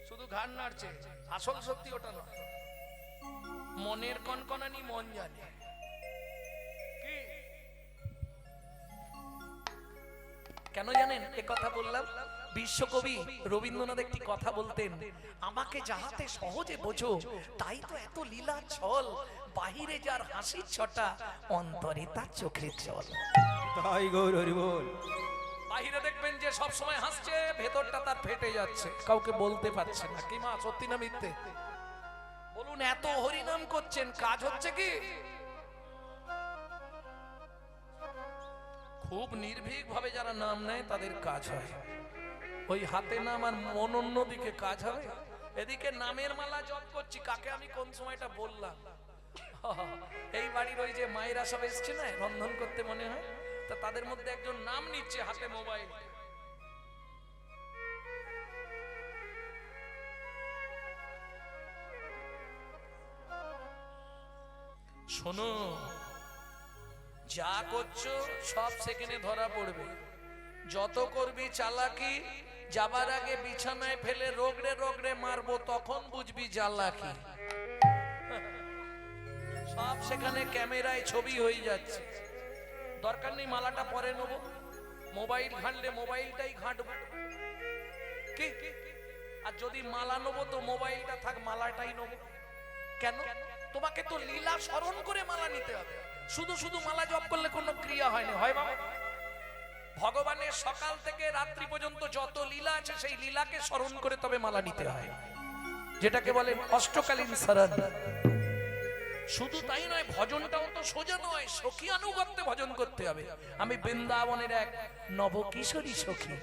শুধু ঘাড় নাড়ছে, আসল সত্যি ওটা নয়। মনের কনকনানি মন জানে। কি কেন জানেন এ কথা বললাম? বিশ্বকবি রবীন্দ্রনাথ একটি কথা বলতেন, আমাকে যাহাতে সহজে বোঝো তাই তো এত লীলা ছল, বাহিরে যার হাসির ছটা অন্তরে তার চোখের জল। তাই গৌর হরি বল। বাহিরে দেখবেন যে সব সময় হাসছে, ভেতরটা তার ফেটে যাচ্ছে, কাউকে বলতে পারছে না। কি মা, সত্যি না মিথ্যে বলুন? এত হরিনাম করছেন, কাজ হচ্ছে কি? খুব নির্ভীক ভাবে যারা নাম নেয় তাদের কাজ হয়। ওই হাতে নাম আর মন অন্যদিকে কাজ হবে। এদিকে নামের মালা জপ করছি, কাকে আমি কোন সময়টা বললাম? এই বাড়ির ওই যে মায়েরা সব এসছে না রন্ধন করতে মনে হয়, তা তাদের মধ্যে একজন নাম নিচ্ছে হাতে মোবাইল। শোনো, যা করছো সব সেকেন্ডে ধরা পড়বে। যত করবি চালাকি, যাবার আগে বিছানায় ফেলে রোগড়ে রোগড়ে মারবো, তখন বুঝবি জ্বালাকি। সব সেখানে ক্যামেরায় ছবি হয়ে যাচ্ছে। দরকার নেই মালাটা পরে নেবো, মোবাইল ঘাঁটলে মোবাইলটাই ঘাঁটবো। কি আর যদি মালা নেবো তো মোবাইলটা থাক, মালাটাই নেবো কেন? তোমাকে তো লীলা স্মরণ করে মালা নিতে হবে। শুধু শুধু মালা জপ করলে কোনো ক্রিয়া হয়নি, হয় বাবা? ভগবানের সকাল থেকে রাত্রি পর্যন্ত যত লীলা আছে সেই লীলাকে স্মরণ করে তবে মালা নিতে হয়, যেটাকে বলে অষ্টকালীন শরণ। শুধু তাই নয়, ভজনটাও তো সোজা নয়, সখী আনুগত্যে ভজন করতে হবে। আমি বৃন্দাবনের এক নবকিশোরী সখী,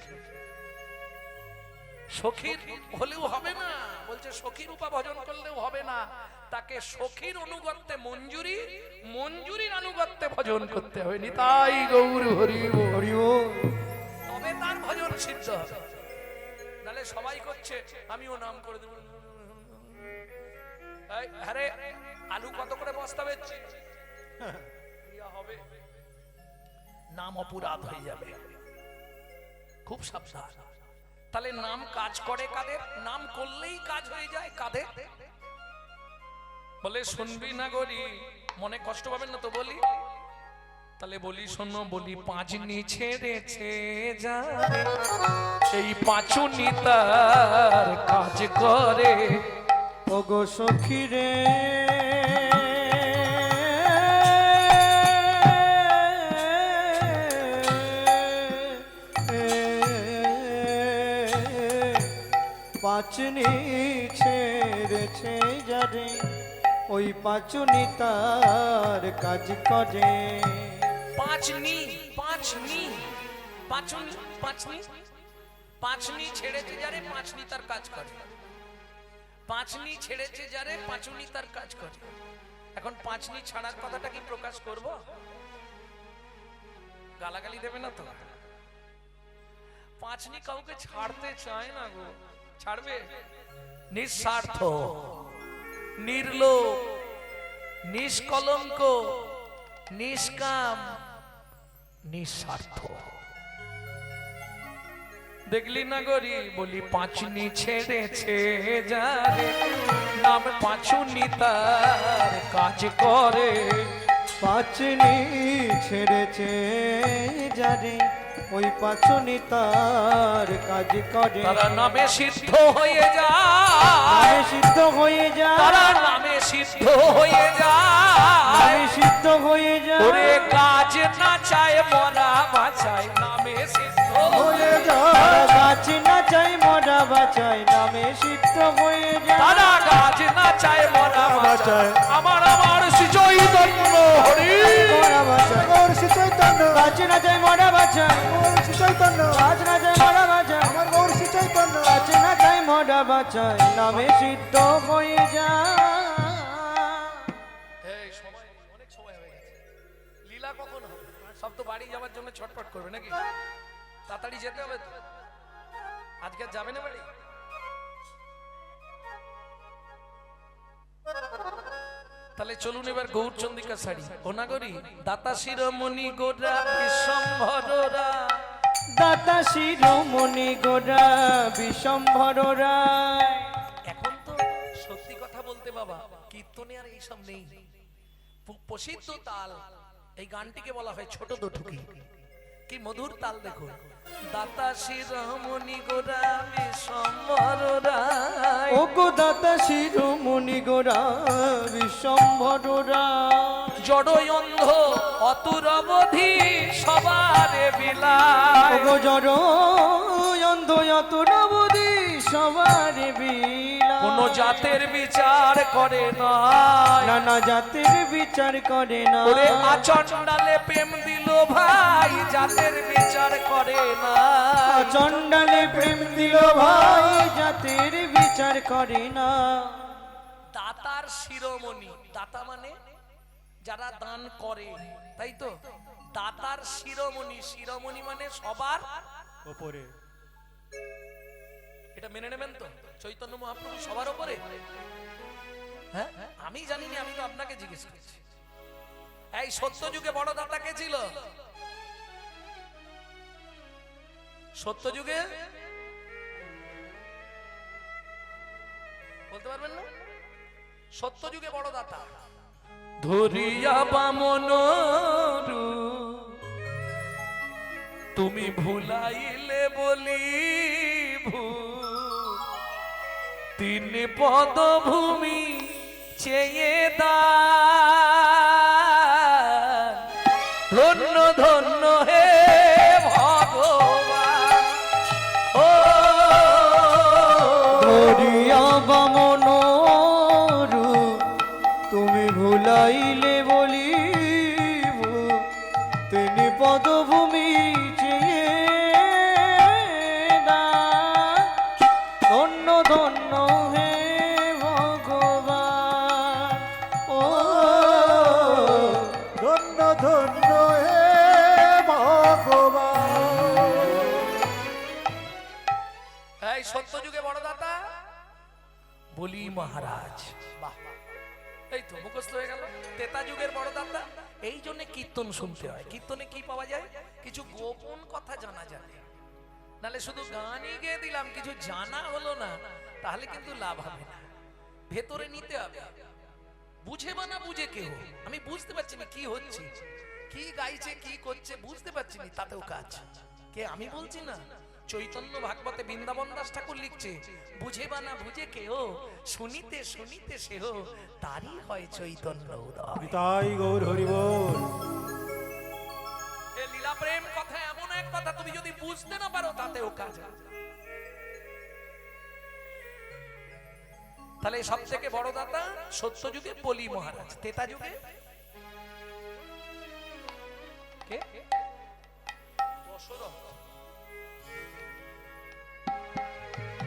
সখীর হলেও হবে না, বলছে সখীর উপা ভজন করলেও হবে না, তাকে সখীর অনুগত্যে মঞ্জুরি, মঞ্জুরির আনুগত্যে ভজন করতে হবে। নিতাই গৌর হরি হরি বল। তবে তার ভজন সিদ্ধ হবে। নালে সবাই করছে আমিও নাম করে দেব। আরে আলু কত করে বস্তা বেচছি? হবে নাম অপরাধ হয়ে যাবে, খুব সাবধান। তাহলে নাম কাজ করে কাদের? নাম করলেই কাজ হয়ে যায় কাদের? বলে শুনবি না গরি, মনে কষ্ট পাবেন না তো বলি? তাহলে বলি শোনো, বলি পাঁচনি ছেড়েছে যারে, এই পাঁচুনি তার কাজ করে। ওগো সখী রে, পাঁচনি ছেড়েছে যারে, ওই পাঁচনি তার কাজ করে। পাঁচনি, পাঁচনি, পাঁচনি, পাঁচনি, পাঁচনি ছেড়েছে যারে, পাঁচনি তার কাজ করে। পাঁচনি ছেড়েছে যারে, পাঁচনি তার কাজ করে। এখন পাঁচনি ছাড়ার কথাটা কি প্রকাশ করব? গালাগালি দেবে না তো? পাঁচনি কাউকে ছাড়তে চায় না গো, ছাড়বে? নিঃস্বার্থ, নির্লোভ, নিষ্কলঙ্ক, নিষ্কাম, নিঃস্বার্থ। দেখলি না গরি, বলি পাঁচনি ছেড়েছে যারে, নাম পাঁচুনি তার কাজ করে। পাঁচনি ছেড়েছে যারে, ওই পাচনি তার কাজ করে তারা নামে সিদ্ধ হয়ে নামে যায়, সিদ্ধ হয়ে তারা যায় নামে সিদ্ধ হয়ে যায়। নামে সিদ্ধ হয়ে ওরে যায় কাজ না চায় মরা বাঁচায় নামে সিদ্ধ হয়ে তারা গাছ না চাই মরা বাঁচায় নামে সিদ্ধ হয়ে যায় তারা গাছ না চায় মরা বাঁচায়। আমার আমার শ্রী চৈতন্য হরি মরা বাঁচায় গৌর শ্রী চৈতন্য গাছ না চাই মরা বাঁচায় গৌর শ্রী চৈতন্য গাছ না চাই মরা বাঁচায় আমার গৌর শ্রী চৈতন্য গাছ না চাই মরা বাঁচায় নামে সিদ্ধ হয়ে যায় এই সময় নেই, অনেক সময় হয়ে গেছে। লীলা কখন হবে? সব তো বাড়ি যাওয়ার জন্য ছটফট করবে নাকি? তাড়াতাড়ি যেতে হবে তো। আজকে আর যাবে না বাড়ি? তাহলে চলুন এবার গৌরচন্দ্রিকা শাড়ি অনাগরি দাতা শিরোমণি গোরা বিশ্বম্ভরা। দাতা শিরোমণি গোরা বিশ্বম্ভর রায় এখন তো সত্যি কথা বলতে বাবা কীর্তনে আর এইসব নেই। প্রসিদ্ধ তাল এই গানটিকে বলা হয় ছোট দুঠুকি। কি মধুর তাল দেখো। দাতা শিরোমণি গোরা বিশ্বম্ভর রায়। ও গো দাতা শিরোমণি গোরা বিশ্বম্ভর রায় জড় অন্ধ অতুর অবধি সবারে বিলায়। ও গো জড় অন্ধ অতুর অবধি সবার বিলা কোন জাতের বিচার করে না। নানা জাতের বিচার করে না ওরে আচণ্ডালে প্রেম দিল ভাই জাতের বিচার করে না। চণ্ডালে প্রেম দিল ভাই জাতের বিচার করে না দাতার শিরোমণি দাতা মানে যারা দান করে তাই তো। দাতার শিরোমণি শিরোমণি মানে সবার ওপরে এটা মেনে নেবেন তো। চৈতন্য মহাপ্রভু সবার উপরে। হ্যাঁ আমি জানি না, আমি তো আপনাকে জিজ্ঞেস করছি। এই সত্য যুগে বড় দাতা কে ছিল? সত্য যুগে বলতে পারবেন না? সত্য যুগে বড় দাতা ধরিয়া বামন তুমি ভুলাইলে বলি তিন পদভূমি চেয়ে দা ধন্য ধন্য হে ভগবান। ও ধরিয়া বামন তুমি ভুলাইলে বলিব তিনি পদভূমি চেয়ে দান। ধন্য ধন্য হে ভগবান ও ধন্য ধন্য হে ভগবান এই সত্য যুগে বড় দাতা বলি মহারাজ। বাহ এই তো মুখস্থ হয়ে গেল। তেতা যুগের বড় দাতা। এই জন্য কীর্তন শুনতে হয়। কীর্তনে কি পাওয়া যায়? কিছু গোপন কথা জানা যাবে। নালে শুধু গানই গেয়ে দিলাম কিছু জানা হলো না, তাহলে কিন্তু লাভ হবে না। ভেতরে নিতে হবে। বুঝে বা না বুঝে কেউ আমি বুঝতে পারছি না কি হচ্ছে, কি গাইছে কি করছে বুঝতে পারছি না, তাতেও কাজ। কে আমি বলছি না, চৈতন্য ভাগবতে বৃন্দাবন দাস ঠাকুর লিখছে বুঝে বা না বুঝে কেউ শুনিতে শুনিতে সেহ তারই হয় চৈতন্য উদয়। তাই গৌর হরি বল এ লীলা প্রেম কথা এমন এক কথা তুমি যদি বুঝতে না পারো তাতেও কাজ। তাহলে সব থেকে বড় দাতা সত্য যুগে বলি মহারাজ। তেতা যুগে কে? দশরথ।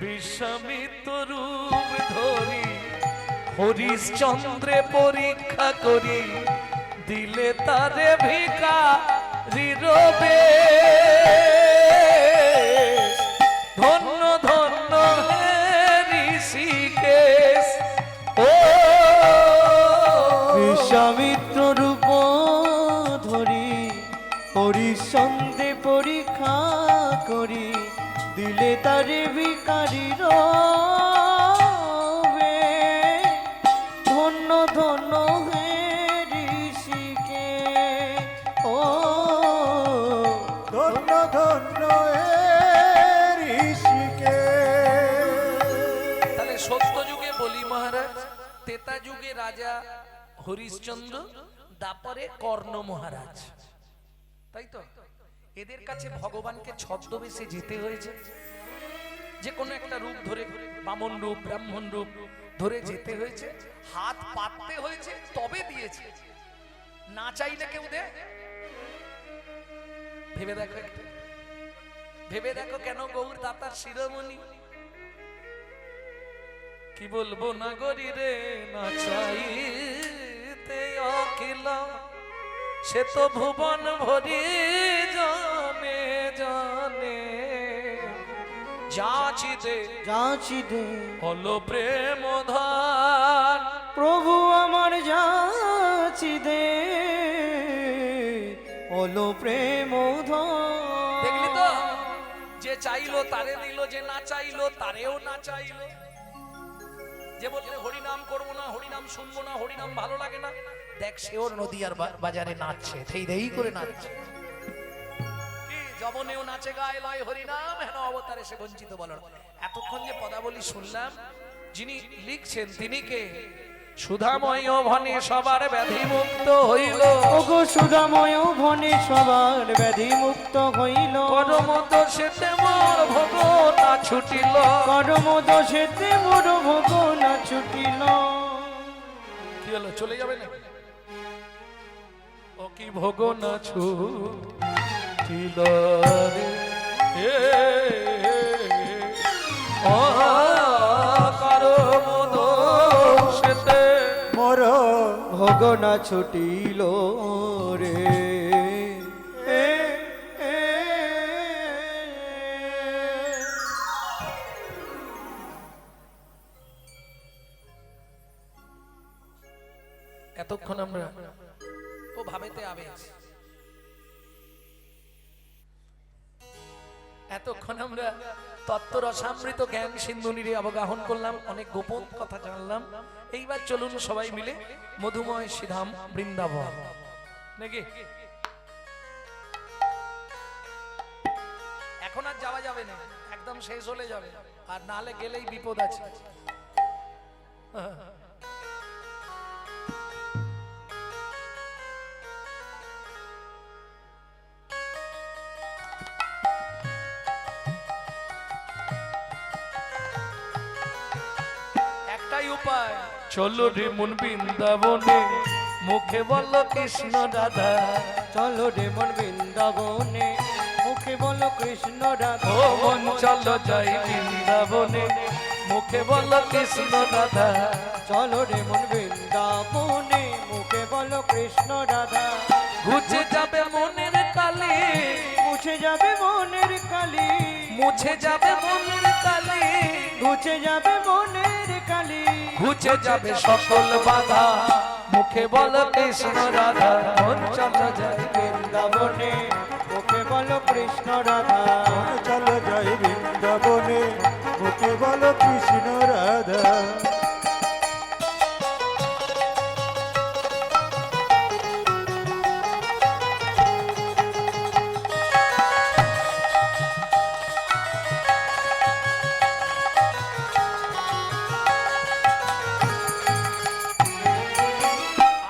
বিশ্বামিত্র রূপ ধরি হরিশ্চন্দ্রে পরীক্ষা করি দিলে তারে ভিখারি রবে। ধন্য ধন্য হে ঋষিকেশ। ও বিশ্বামিত্র রূপ ধরি হরিচন্দ্রে পরীক্ষা করি দিলে তারে ভিখারি রবে। ধন্য ধন্য হে ঋষিকে ও ধন্য ধন্য ত্রেতা যুগে রাজা হরিশ্চন্দ্র, দাপরে কর্ণ মহারাজ, তাই তো? এদের কাছে ভগবানকে ছদ্মবেশে যেতে হয়েছে, যে কোনো একটা রূপ ধরে, বামন রূপ, ব্রাহ্মণ রূপ ধরে যেতে হয়েছে, হাত পাততে হয়েছে, তবে দিয়েছে। না চাইলে কেউ দেয়? ভেবে দেখো একটু, ভেবে দেখো কেন গৌর দাতার শিরোমণি। কি বলবো না গরি রে, না চাইতে অখিল সে তো ভুবন ভরি জানে জানে, যাচিতে যাচিতে হলো প্রেম ধান। প্রভু আমার যাচিতে হলো প্রেম ধন। দেখলি তো, যে চাইলো তারে দিল, যে না চাইলো তারেও না চাইলো। যে বলছে হরিনাম করবো না, হরিনাম শুনবো না, হরিনাম ভালো লাগে না, দেখ সে ওর নদীয়ার বাজারে নাচছে, থেই দেই করে নাচছে। কি যবনেও নাচে গায়ে লয় হরিনাম, হেন অবতারে সে বঞ্চিত বলো। এতক্ষণ যে পদাবলী শুনলাম, যিনি লিখছেন তিনি কে? সুধাময় ভনে সবার ব্যাধি মুক্ত হইল, ওগো সুধাময় ভনে সবার ব্যাধি মুক্ত হইল। কর্ম দোষেতে মোর ভোগ না ছুটিল, কর্ম দোষেতে মোর ভোগ না ছুটিল। কি হলো, চলে যাবে না? ও কি ভোগ না ছুটিল রে, ও কর্ম দোষেতে মোর ভোগ না ছুটিল রে। এতক্ষণ আমরা ও ভাবেতে আবেশ, এতক্ষণ আমরা তত্ত্ব রসামৃত জ্ঞান সিন্ধুনিরে অবগাহন করলাম, অনেক গোপন কথা জানলাম। এইবার চলুন সবাই মিলে মধুময় শ্রীধাম বৃন্দাবন, নাকি? এখন আর যাওয়া যাবে না, একদম শেষ হলে যাবে, আর নালে গেলেই বিপদ আছে। একটাই উপায়, চলো রে মন বৃন্দাবনে, মুখে বল কৃষ্ণ রাধা। চলো রে মন বৃন্দাবনে, মুখে বলো কৃষ্ণ রাধা। ও মন চলো যাই বৃন্দাবনে, মুখে বল কৃষ্ণ রাধা। চলো রে মন বৃন্দাবনে, মুখে বলো কৃষ্ণ রাধা। ঘুচে যাবে মনের কালি, মুছে যাবে মনের কালি, মুছে যাবে মনের কালি, মুছে যাবে মনের কালি। ঘুচে যাবে সকল বাধা, মুখে বল কৃষ্ণ রাধা। মন চলো যাই বৃন্দাবনে, মুখে বলো কৃষ্ণ রাধা। চলো যাই বৃন্দাবনে, মুখে বলো কৃষ্ণ রাধা।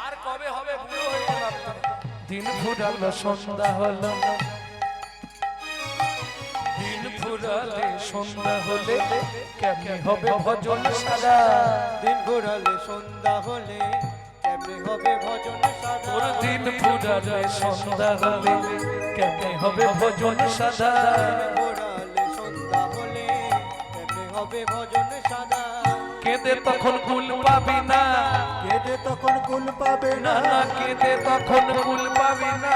আর কবে হবে, বুড়ো হয়ে গেলাম তো। দিন ফুরালো সন্ধ্যা হলো, দিন ফুরালে সন্ধ্যা হলে কেমনে হবে ভজন সারা। দিন ঘুরালে সন্ধ্যা হলে কেমনে হবে ভজন সাধা। তোর দিন ফুরালে সন্ধ্যা হলে কেমনে হবে ভজন সাধা। ঘোরালে সন্ধ্যা হলে কেমনে হবে ভজন সাধা। কেঁদে তখন কুল পাবি না, কেঁদে তখন কুল পাবে না না, না কেঁদে তখন কুল পাবি না।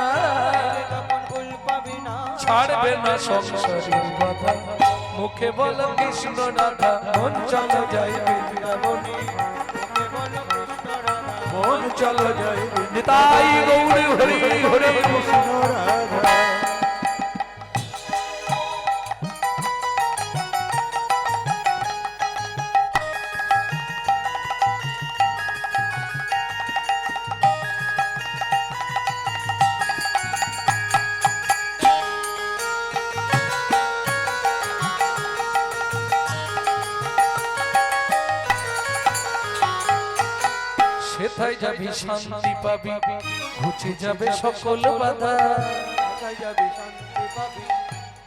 তখন কুল পাবি না, ছাড়বে না সংসারের কথা, মুখে বল কৃষ্ণ রাধা। মন চলো যাই বৃন্দাবনে, মুখে বলো কৃষ্ণ রাধা। মন চলো যাই নিতাই গৌর হরি হরি। কৃষ্ণ রাধা। সেথায় যাবি শান্তি পাবি, ঘুচে যাবে সকল বাধা। কোথায় যাবি শান্তি পাবি,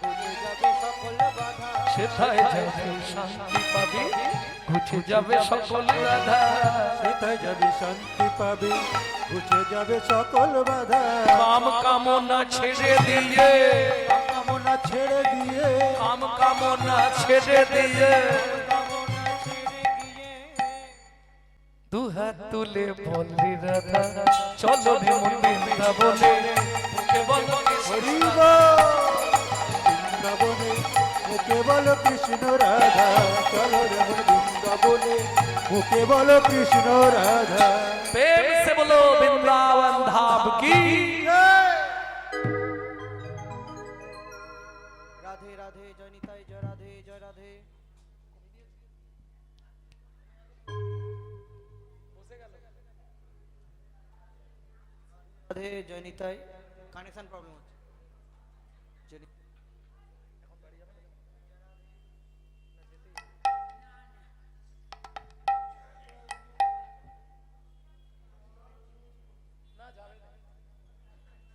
ভুলে যাবে সকল বাধা। সেথায় যাবি শান্তি পাবি, ঘুচে যাবে সকল বাধা। সেথায় যাবি শান্তি পাবি, ঘুচে যাবে সকল বাধা। কাম কামনা ছেড়ে দিয়ে, কামনা ছেড়ে দিয়ে, কাম কামনা ছেড়ে দিয়ে, কামনা ছেড়ে দিয়ে দুহাত তুলে বললি রাধা, চলো রে মন বৃন্দাবনে, মুখে বলো হরি কৃষ্ণ বৃন্দাবনে, মুখে বলো কৃষ্ণ রাধা। চলো রে মন বৃন্দাবনে, মুখে বলো কৃষ্ণ রাধা। प्रेम से बोलो वृंदावन धाम की। রাধে রাধে জয় নিতাই, জয় রাধে জয় রাধে। রাধে জয় নিতাই, কানেকশন প্রবলেম হচ্ছে। জয় নিতাই।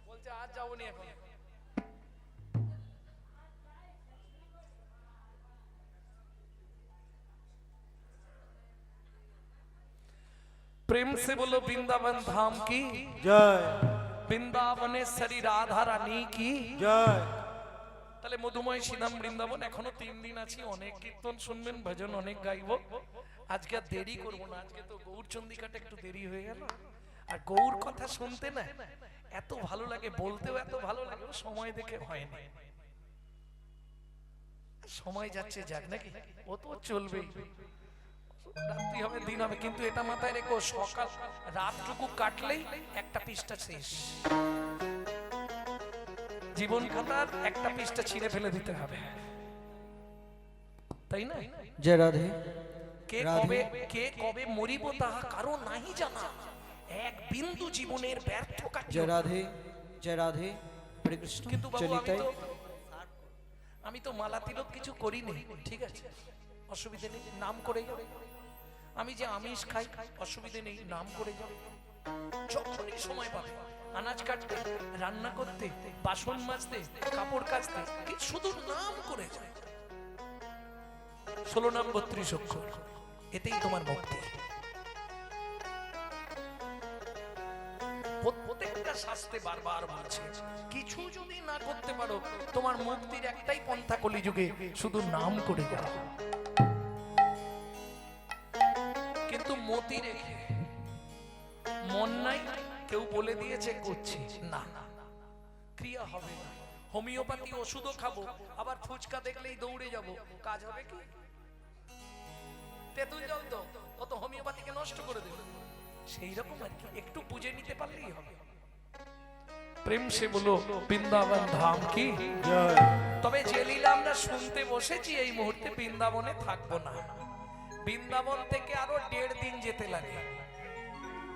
বলছে আজ যাবনি এখন। प्रेम से बोलो वृंदावन धाम की জয় বৃন্দাবনেশ্বরী রাধা রানী কি জয়। তাহলে মধুময় শ্রীধাম বৃন্দাবন এখনো 3 দিন আছি, অনেক কীর্তন শুনবেন, ভজন অনেক গাইবো। আজকে আর দেরি করবো না, আজকে তো গৌর চন্ডিকাটা একটু দেরি হয়ে গেল। আর গৌর কথা শুনতে না এত ভালো লাগে, বলতেও এত ভালো লাগে, ও সময় দেখে হয় না। সময় যাচ্ছে যাক নাকি, ও তো চলবেই, রাত্রি হবে দিন হবে, কিন্তু এটা মাথায় রেখো সকাল রাতটুকু কাটলেই একটা পৃষ্ঠা শেষ। জীবন খাতার একটা পৃষ্ঠা ছিঁড়ে ফেলে দিতে হবে, তাই না? জয় রাধে। কে কবে মরিব তাহা কারো নাহি জানা, এক বিন্দু জীবনের ব্যর্থ কার্য। জয় রাধে জয় রাধে, হরে কৃষ্ণ। কিন্তু বাবু জয় নিতাই। আমি তো মালা তিলক কিছু করিনি, ঠিক আছে, অসুবিধা নেই, নাম করে যাবে। আমি যে আমিষ খাই অসুবিধে নেই, নাম করে যাবে। যখনই সময় পাবে আনাজ কাটতে, রান্না করতে, বাসন মাজতে, কাপড় কাচতে, কি শুধু নাম করে যায়। 16 নাম 32 অক্ষর, এতেই তোমার মুক্তি। প্রত্যেকটা শাস্ত্রে বারবার বলছে কিছু যদি না করতে পারো তোমার মুক্তির একটাই পন্থা কলিযুগে, শুধু নাম করে যাও। কিন্তু মতি রেখে মন নাই, কেউ বলে দিয়েছে করছি না, ক্রিয়া হবে না। হোমিওপ্যাথি ওষুধও খাবো, আবার ফুচকা দেখলেই দৌড়ে যাব, কাজ হবে কি? তেঁতুল জল তো ও তো হোমিওপ্যাথিকে নষ্ট করে দেবে। সেই রকম আর কি, একটু বুঝে নিতে পারলেই হবে। প্রেম সে বলো বৃন্দাবন ধাম কি জয়। তবে যে লীলা আমরা শুনতে বসেছি এই মুহূর্তে বৃন্দাবনে থাকবো না, বৃন্দাবন থেকে আরো 1.5 দিন যেতে লাগে।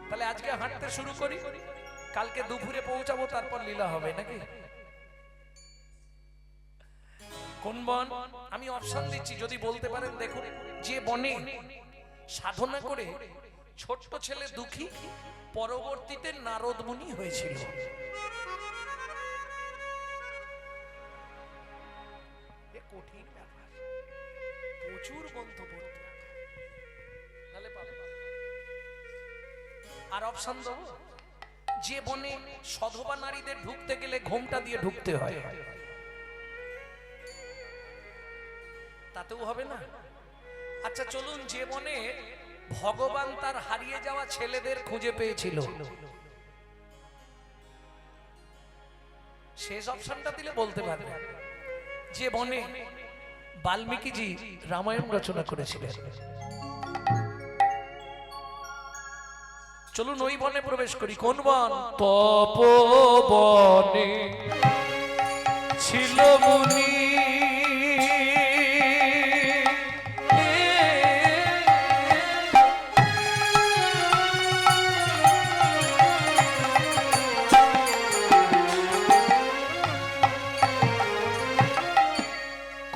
তাহলে আজকে হাঁটতে শুরু করি, কালকে দুপুরে পৌঁছাবো, তারপর লীলা হবে নাকি? কোন বন? আমি অপশন দিচ্ছি, যদি বলতে পারেন দেখুন। যে বনে সাধনা করে ছোট্ট ছেলে দুঃখী, পরবর্তীতে নারদ মুনি হয়েছিল। কঠিন ব্যাপার, প্রচুর গ্রন্থ পড়তে হবে, নাহলে পাবে না। আর অপশন দেবো, যে বনে সধবা নারীদের ঢুকতে গেলে ঘোমটা দিয়ে ঢুকতে হয়, তাতেও হবে না। আচ্ছা চলুন, যে বনে ভগবান তার হারিয়ে যাওয়া ছেলেদের খুঁজে পেয়েছিল, শেষ অপশনটা দিলে বলতে পারবে। যে বনে বাল্মীকিজি রামায়ণ রচনা করেছিলেন, চলুন ওই বনে প্রবেশ করি। কোন বন? তপবনে ছিল মুনি,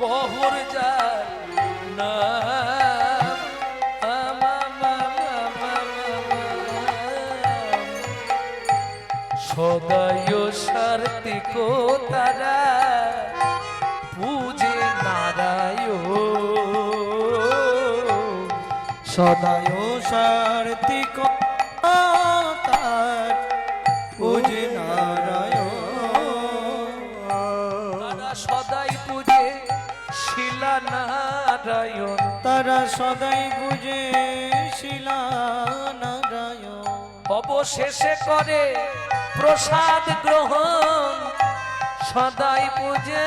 কহর যার নাম সদায় সার্থিক তারা পূজে নারায়ণ, সদায় সার্থিক তার পূজে নারায়ণ, তারা সদাই পূজে শিলা নারায়ণ, তারা সদাই পূজে শিলা নারায়ণ, অবশেষে করে প্রসাদ গ্রহণ, সদাই পূজে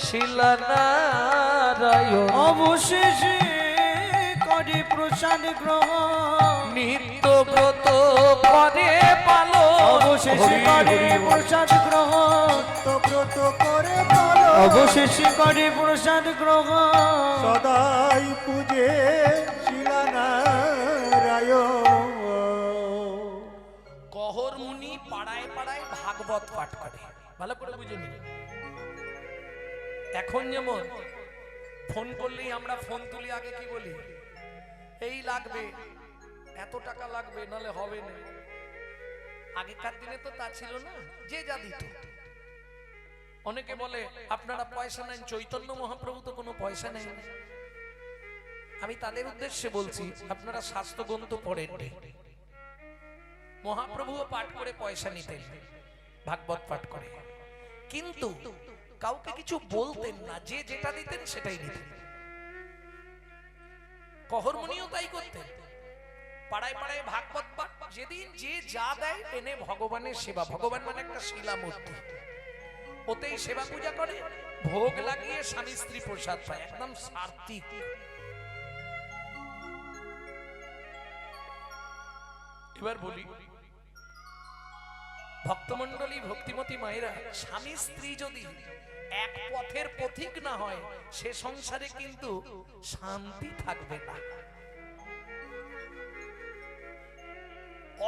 শিলা নারায়ণ, অবশেষে করে প্রসাদ গ্রহণ, নিত্য ব্রত করে পালন, অবশেষে করে প্রসাদ গ্রহণ, তো ব্রত করে পালন, অবশেষে করে প্রসাদ গ্রহণ, সদাই পূজে শিলা নারায়ণ। কহর মুনি পাড়ায় পাড়ায় ভাগবত পাঠ করে, ভালো করে বুঝে নিন। এখন যেমন ফোন করলেই আমরা ফোন তুলি, আগে কি বলি, এই লাগবে, এত টাকা লাগবে, নালে হবে না। আগেকার দিনে তো তা ছিল না, যে যা দিত। অনেকে বলে আপনারা পয়সা নেন, চৈতন্য মহাপ্রভু তো কোনো পয়সা নেন। আমি তাদের উদ্দেশ্যে বলছি, আপনারা শাস্ত্র গ্রন্থ পড়েন, মহাপ্রভুও পাঠ করে পয়সা নিতেন, ভাগবত পাঠ করে, কিন্তু কাউকে কিছু বলতেন না, যে যেটা দিতেন সেটাই দিতেন। কহরমুনিও তাই করতেন, পাড়ায় পাড়ায় ভাগবত পাঠ, যেদিন যে যা দেয় এনে ভগবানের সেবা, ভগবান মানে একটা শিলা মূর্তি, ওতেই সেবা পূজা করে, ভোগ লাগিয়ে স্বামী স্ত্রী প্রসাদ পায়, একদম সার্থিক। এবার বলি, ভক্তমণ্ডলী, ভক্তিমতী মায়েরা, স্বামী স্ত্রী যদি এক পথের পথিক না হয়, সে সংসারে কিন্তু শান্তি থাকবে না।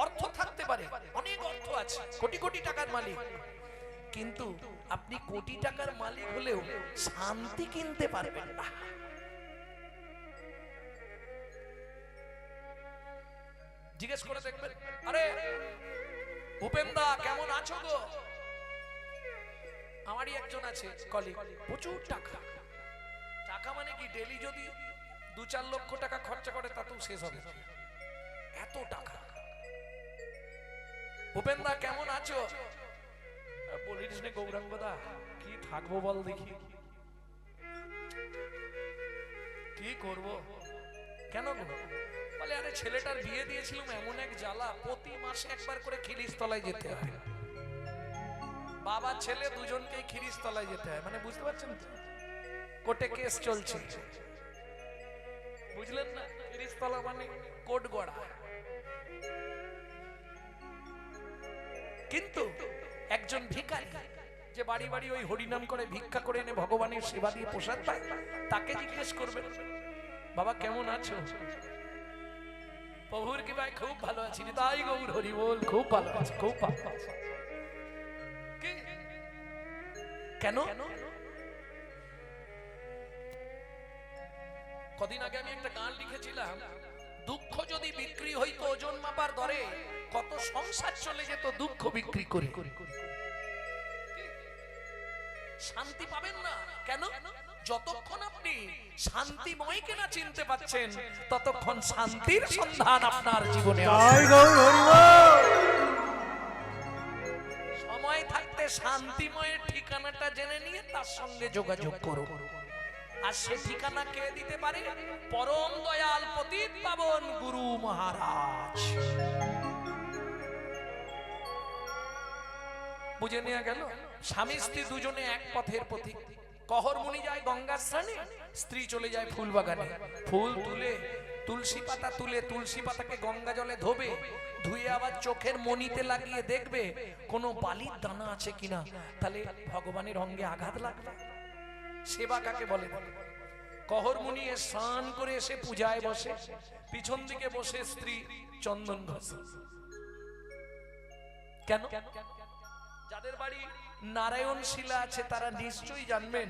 অর্থ থাকতে পারে, অনেক অর্থ আছে, কোটি কোটি টাকার মালিক, কিন্তু আপনি কোটি টাকার মালিক হলেও শান্তি কিনতে পারবেন না। জিজ্ঞেস করে দেখবেন, আরে ভূপেন্দা কেমন আছো গো? আমারই একজন আছে কলিগ, প্রচুর টাকা, টাকা মানে কি, ডেলি যদি 2-4 লক্ষ টাকা খরচা করে তাতেও শেষ হবে, এত টাকা। ভূপেন্দা কেমন আছো? বলিস নে গৌরাঙ্গদা, কি থাকবো বল দেখি, কি করব, কেন গো? বলে আরে ছেলেটার বিয়ে দিয়েছিলাম, এমন এক জ্বালা, প্রতি মাসে একবার করে খিরিস তলায় যেতে হয়, বাবা ছেলে দুজনকেই খিরিস তলায় যেতে হয়, মানে বুঝতে পারছেন তো, কোর্টে কেস চলছে, বুঝলেন না? খিরিস তলা মানে কোর্ট গড়া। কিন্তু একজন ভিখারি যে বাড়ি বাড়ি ওই হরিনাম করে ভিক্ষা করে এনে ভগবানের সেবা দিয়ে প্রসাদ পায়, তাকে জিজ্ঞেস করবেন, বাবা কেমন আছো? প্রভুর কি ভাই খুব ভালো আছি, তাই গৌর হরি বল, খুব ভালো আছে, খুব ভালো আছে। কেন? কদিন আগে আমি একটা গান লিখেছিলাম, দুঃখ যদি বিক্রি হইতো ওজন মাপার দরে, কত সংসার চলে যেত দুঃখ বিক্রি করে। শান্তি পাবেন না কেন? যতক্ষণ আপনি শান্তিময়কে না চিনতে পাচ্ছেন, ততক্ষণ শান্তির সন্ধান আপনার জীবনে সময় থাকতে শান্তিময়ের ঠিকানাটা জেনে নিয়ে তার সঙ্গে যোগাযোগ করুন। আর সে ঠিকানা কে দিতে পারে? পরম দয়াল পতিত পাবন গুরু মহারাজ। বুঝে নেওয়া গেল? স্বামী স্ত্রী দুজনে এক পথের পথিক। কহর মুনি যায় গঙ্গার স্নানে, স্ত্রী চলে যায় ফুল বাগানে। ফুল তুলে তুলসী পাতা তুলে তুলসী পাতাকে গঙ্গা জলে ধোবে, ধুয়ে আবার চোখের মণিতে লাগিয়ে দেখবে কোনো বালির দানা আছে কিনা, তাহলে ভগবানের অঙ্গে আঘাত লাগবে। সেবা কাকে বলে? কহর মুনি স্নান করে এসে পূজায় বসে, পিছন দিকে বসে স্ত্রী চন্দন ঘষে। কেন? যাদের বাড়ি নারায়ণ শিলা আছে তারা নিশ্চয়ই জানবেন,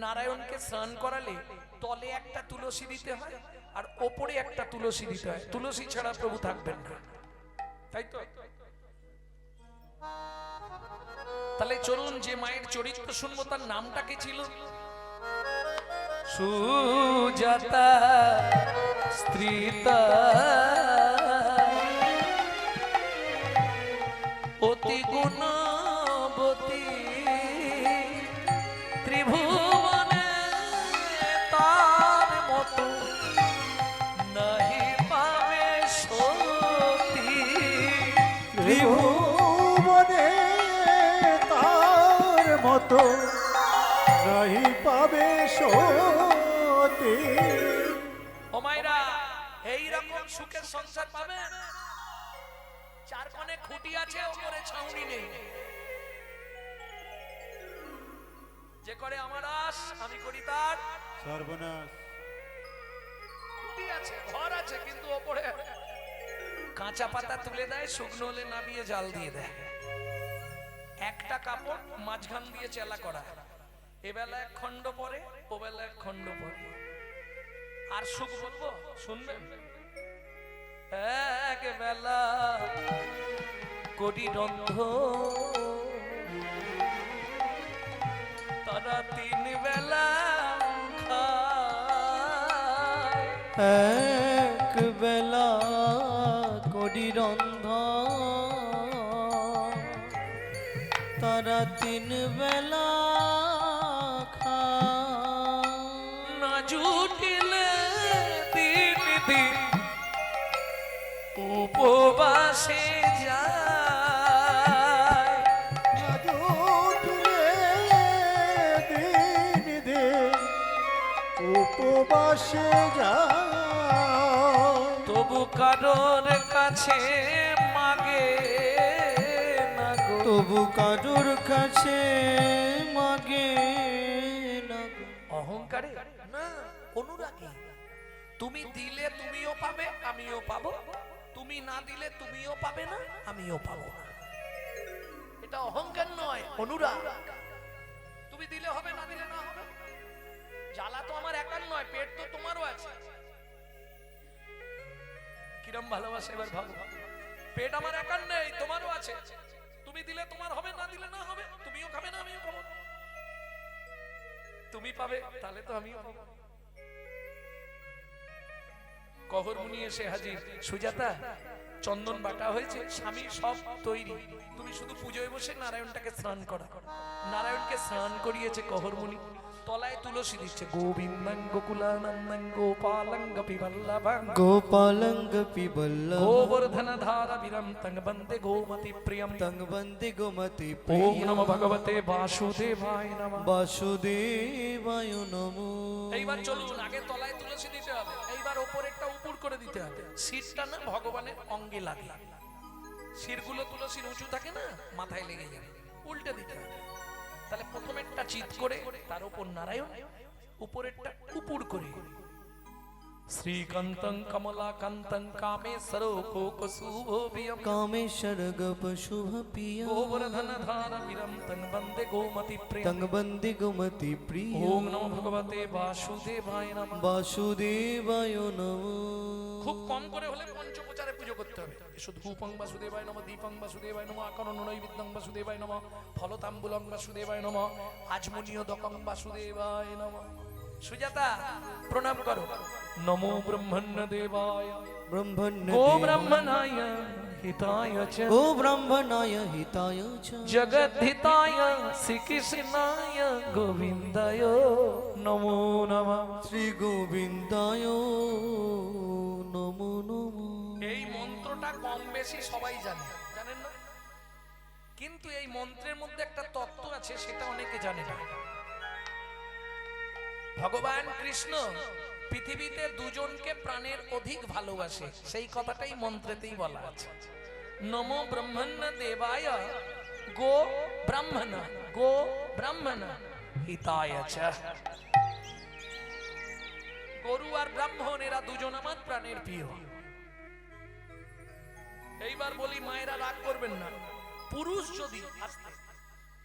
নারায়ণকে স্নান করালে তলে একটা তুলসী দিতে হয় আর ওপরে একটা তুলসী দিতে হয়। তুলসী ছাড়া প্রভু থাকবেন না, তাই তো? তাহলে চলুন যে মায়ের চরিত্র শুনবো তার নামটা কি ছিল? সুজাতা স্ত্রীতা অতি গুণবতী ত্রিভুবনে তার মতো নাহি পাবে সতী। ত্রিভুবনে তার মতো নাহি পাবে সতী। ও মায়েরা, এইরকম সুখের সংসার পাবেন? চার কোণে খুঁটি আছে, ওপরে ছাউনি নেই। যে করে আমার আশ, আমি করি তার সর্বনাশ। খুঁটি আছে, ঘর আছে, কিন্তু ওপরে কাঁচা পাতা তুলে দেয়, শুকনো হলে নামিয়ে জাল দিয়ে দেয়। একটা কাপড় মাঝখান দিয়ে চেলা করা, এবেলা এক খণ্ড পরে, ওবেলা এক খণ্ড পরে। আর সুখ বলবো, শুনবেন? এক বেলা কোটি রন্ধ, তারা তিন বেলা খায়। এক বেলা করি রন্ধ, তারা তিন বেলা খায়। না জুটিলে দিন দিন উপবাসে যায়। আজ উঠলে দিন দিন উপবাসে যায়। তবু কারোর কাছে মাগে না গো, তবু কারোর কাছে মাগে না গো। অহংকারে না, অনুরাগী। তুমি দিলে তুমিও পাবে, আমিও পাবো। তুমি না দিলে তুমিও পাবে না, আমিও পাবো না। এটা অহংকার নয়, অনুরাগ। তুমি দিলে হবে, না দিলে না হবে। জ্বালা তো আমার একার নয়, পেট তো তোমারও আছে। কিরম ভালোবাসে এবার ভাবো। পেট আমার একার নেই, তোমারও আছে। তুমি দিলে তোমার হবে, না দিলে না হবে। তুমিও খাবে না, আমিও খাবো। তুমি পাবে, তাহলে তো আমিও পাবো। কহর মুনি এসে হাজির। সুজাতা, চন্দন বাটা হয়েছে, স্বামী সব তৈরি, তুমি শুধু পুজোয় বসে নারায়ণটাকে স্নান করা। নারায়ণকে স্নান করিয়েছে কহর মুনি। তলায় তুলসী দিচ্ছে। গোবিন্দং গোকুলানন্দং গোপালং গোপীবল্লভং গোপালঙ্গ পিবল্লভ গোবর্ধন ধারা বিরম তং বন্দে গোমতি প্রিয়ম। তং বন্দে গোমতি ওম প্রিয়। নমো ভগবতে বাসুদেবায় নমঃ। বাসুদেবায় নমো। এইবার চলুন, আগে তলায় তুলসী দিতে হবে, এইবার ওপরেরটা উপর করে দিতে হবে। শিরটা না ভগবানের অঙ্গে লাগে। শিরগুলো তুলসীর উঁচু থাকে না, মাথায় লেগে যাবে, উল্টে দিতে হবে। তাহলে প্রথমেরটা চিৎ করে, তার উপর নারায়ণ, উপরেরটা উপুর করে। শ্রীকান্তং কমলাকান্তং কামেশ্বর কোকশুভোভিয়ম কামেশ্বর গপ শুভ প্রিয়। গোবর্ধন ধারা বিরম তং বন্দে গোমতি প্রিয়ম। তং বন্দে গোমতি প্রিয়। ওম নমো ভগবতে বাসুদেবায় নমঃ। বাসুদেবায় নমো। খুব কম করে হলে পঞ্চপ্রচারে পুজো করতে হবে। শুধু ধূপং বাসুদেবায় নমঃ, দীপং বাসুদেবায় নমঃ, আকরণ নৈবেদ্যং বাসুদেবায় নমঃ, ফলতাম্বুলং বাসুদেবায় নমঃ, আজমনীয়দকং বাসুদেবায় নমঃ। সুজাতা, প্রণাম করো। নমো ব্রহ্মণ্য দেবায় ব্রহ্মণ্য গো ব্রহ্মণায় হিতায় চ গো ব্রহ্মণায় হিতায় চ জগদ্ধিতায় শ্রীকৃষ্ণায় গোবিন্দায় নমো নমঃ। শ্রী গোবিন্দায় নমো নমো। এই মন্ত্রটা কম বেশি সবাই জানে, জানেন না? কিন্তু এই মন্ত্রের মধ্যে একটা তত্ত্ব আছে, সেটা অনেকে জানে না। ভগবান কৃষ্ণ পৃথিবীতে দুজনকে প্রাণের অধিক ভালোবাসে, সেই কথাটাই মন্ত্রেতেই বলা আছে। নমো ব্রহ্মণ্য দেবায় গো ব্রাহ্মণ গো ব্রাহ্মণ হিতায় চ। গরু আর ব্রাহ্মণ এরা দুজন আমার প্রাণের প্রিয়। এইবার বলি, মায়েরা রাগ করবেন না,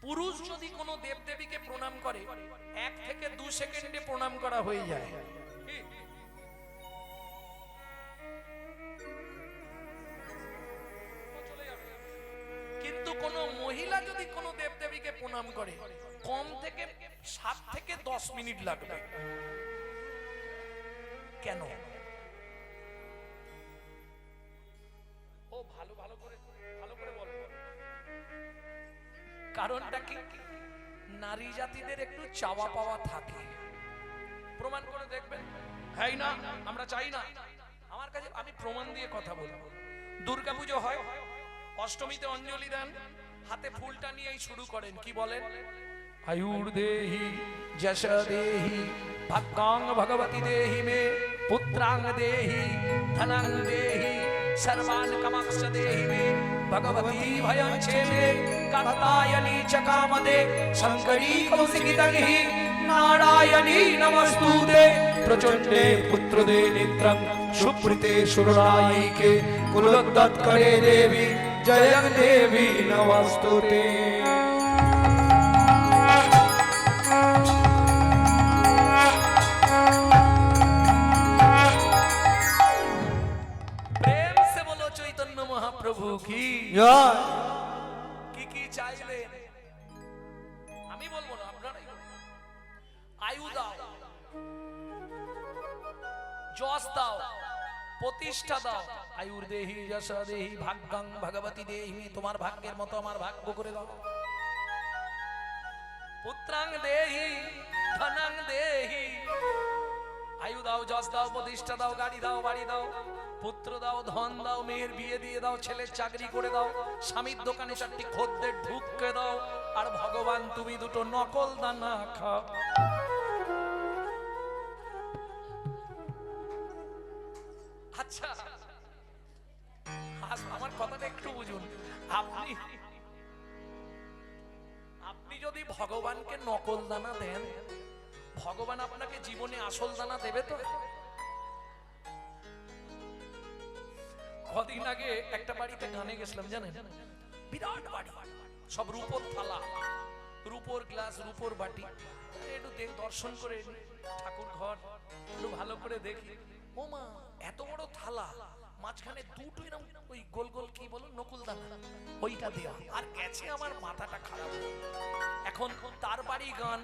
পুরুষ যদি কোনো দেবদেবীকে প্রণাম করে, 1 থেকে 2 সেকেন্ডে প্রণাম করা হয়ে যায়। কিন্তু কোন কোনো মহিলা যদি কোনো দেবদেবীকে প্রণাম করে কম থেকে 7 থেকে 10 মিনিট লাগবে। কেন? ও ভালো করে বল। কারণটা কি? নারী জাতিদের একটু চাওয়া পাওয়া থাকে। প্রমাণ করে দেখবেন। হ্যাঁ না, আমরা চাই না। আমার কাছে আমি প্রমাণ দিয়ে কথা বলবো। দুর্গাপুজো হয়, অষ্টমীতে অঞ্জলি দেন, হাতে ফুলটা নিয়েই শুরু করেন। কি বলেন? আয়ুর্দেহি যশ দেহি ভাগ্যাং ভগবতী দেহি মে পুত্রাং দেহি ধনং দেহি सर्वान् कामाक्ष देहि मे भगवती भयं छेमे कात्यायनी च कामदे शंकरी कौशिकितगिहि नारायणी नमस्तुते प्रचंडे पुत्रदे नेत्रं सुप्रीते सुररायिके कुलोद्गतकरे देवी जयं देवी नमस्तुते। প্রভু কি কি চাইলেন আমি বলবো না, আপনারাই বলুন। আয়ু দাও, যশ দাও, প্রতিষ্ঠা দাও। আয়ুর দেহি যশ দেহি ভাগ্যাং ভগবতী দেহি, তোমার ভাগ্যের মতো আমার ভাগ্য করে দাও। পুত্রাং দেহি ধনং দেহি, আয়ু দাও, যশ দাও, প্রতিষ্ঠা দাও, গাড়ি দাও, বাড়ি দাও, পুত্র দাও, ধন দাও, মেয়ের বিয়ে দিয়ে দাও, ছেলের চাকরি করে দাও, স্বামীর দোকানে 4টি খদ্দের ঢুককে দাও, আর ভগবান তুমি 2টো নকল দানা খাও। আচ্ছা আমার কথাটা একটু বুঝুন। আপনি যদি ভগবানকে নকল দানা দেন, ভগবান আপনাকে জীবনে আসল দানা দেবে তো? কদিন আগে একটা বাড়িতে গানে গেছিলাম, জানেন? বিরাট বাড়ি, সব রূপোর থালা, রূপোর গ্লাস, রূপোর বাটি। একটু দর্শন করে ঠাকুর ঘর একটু ভালো করে দেখি। ও মা, এত বড় থালা, মাঝখানে 2টো এরকম ওই গোল গোল কি বলো নকুল দানা, ওইটা দেয়া। আর গেছে আমার মাথাটা খারাপ। এখন তার বাড়ি গান,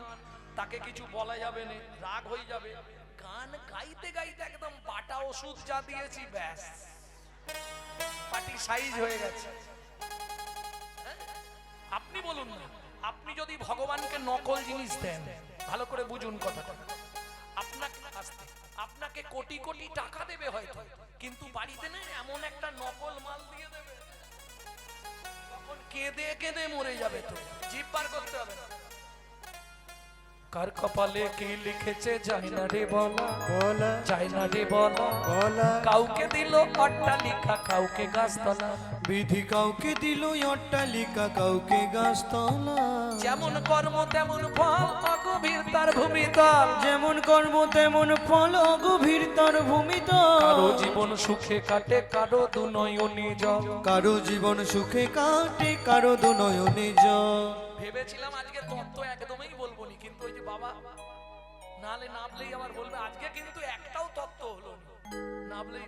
তাকে কিছু বলা যাবে না, রাগ হয়ে যাবে। গান গাইতে গাইতে একদম বাটা ওষুধ যা দিয়েছি, ব্যাস পাটি সাইজ হয়ে গেছে। আপনি বলুন না, আপনি যদি ভগবানকে নকল জিনিস দেন, ভালো করে বুঝুন কথাটা, আপনাকে কোটি কোটি টাকা দেবে হয়তো, কিন্তু বাড়িতে না এমন একটা নকল মাল দিয়ে দেবে, তখন কেঁদে কেঁদে মরে যাবে। তো জিভ বার করতে হবে না। কার কপালে কি লিখেছে যায় না রে বলা, যায় না রে বলা। কাউকে দিল অট্টালিকা, কাউকে গাছতলা, বিধি কাউকে দিল অট্টালিকা, কাউকে গাছতলা। যেমন কর্ম তেমন ফল, অগভীর তার ভূমিতল। যেমন কর্ম তেমন ফল, অগভীর তার ভূমিতল। কারো জীবন সুখে কাটে, কারো দুনয়নে জল। কারো জীবন সুখে কাটে, কারো দুনয়নে জল। ভেবেছিলাম আজকে তত্ত্ব একদমই বলবো নি, কিন্তু ওই যে বাবা নালে নাবলেই আবার বলবে। আজকে কিন্তু একটাও তত্ত্ব হলো না, নাবলেই।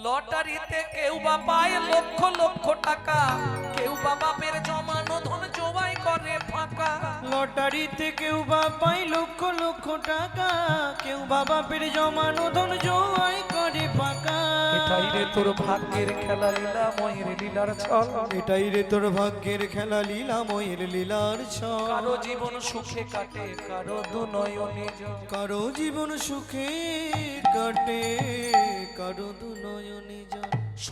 লটারিতে কেউ বা পায় লক্ষ লক্ষ টাকা, কেউ বা বাপের জমানো ধন জবাই করে ফাঁকা। লটারিতে কেউ বা পায় লক্ষ লক্ষ টাকা, কেউ বা বাপের জমানো ধন জবাই করে ফাঁকা। এটাই রে তোর ভাগ্যের খেলা, লীলা ময়ের লীলার ছল। এটাই রে তোর ভাগ্যের খেলা, লীলা ময়ের লীলার ছল। কারো জীবন সুখে কাটে, কারো দুনয়নে জল। কারো জীবন সুখে কাটে, কারো দুনয়নে জল।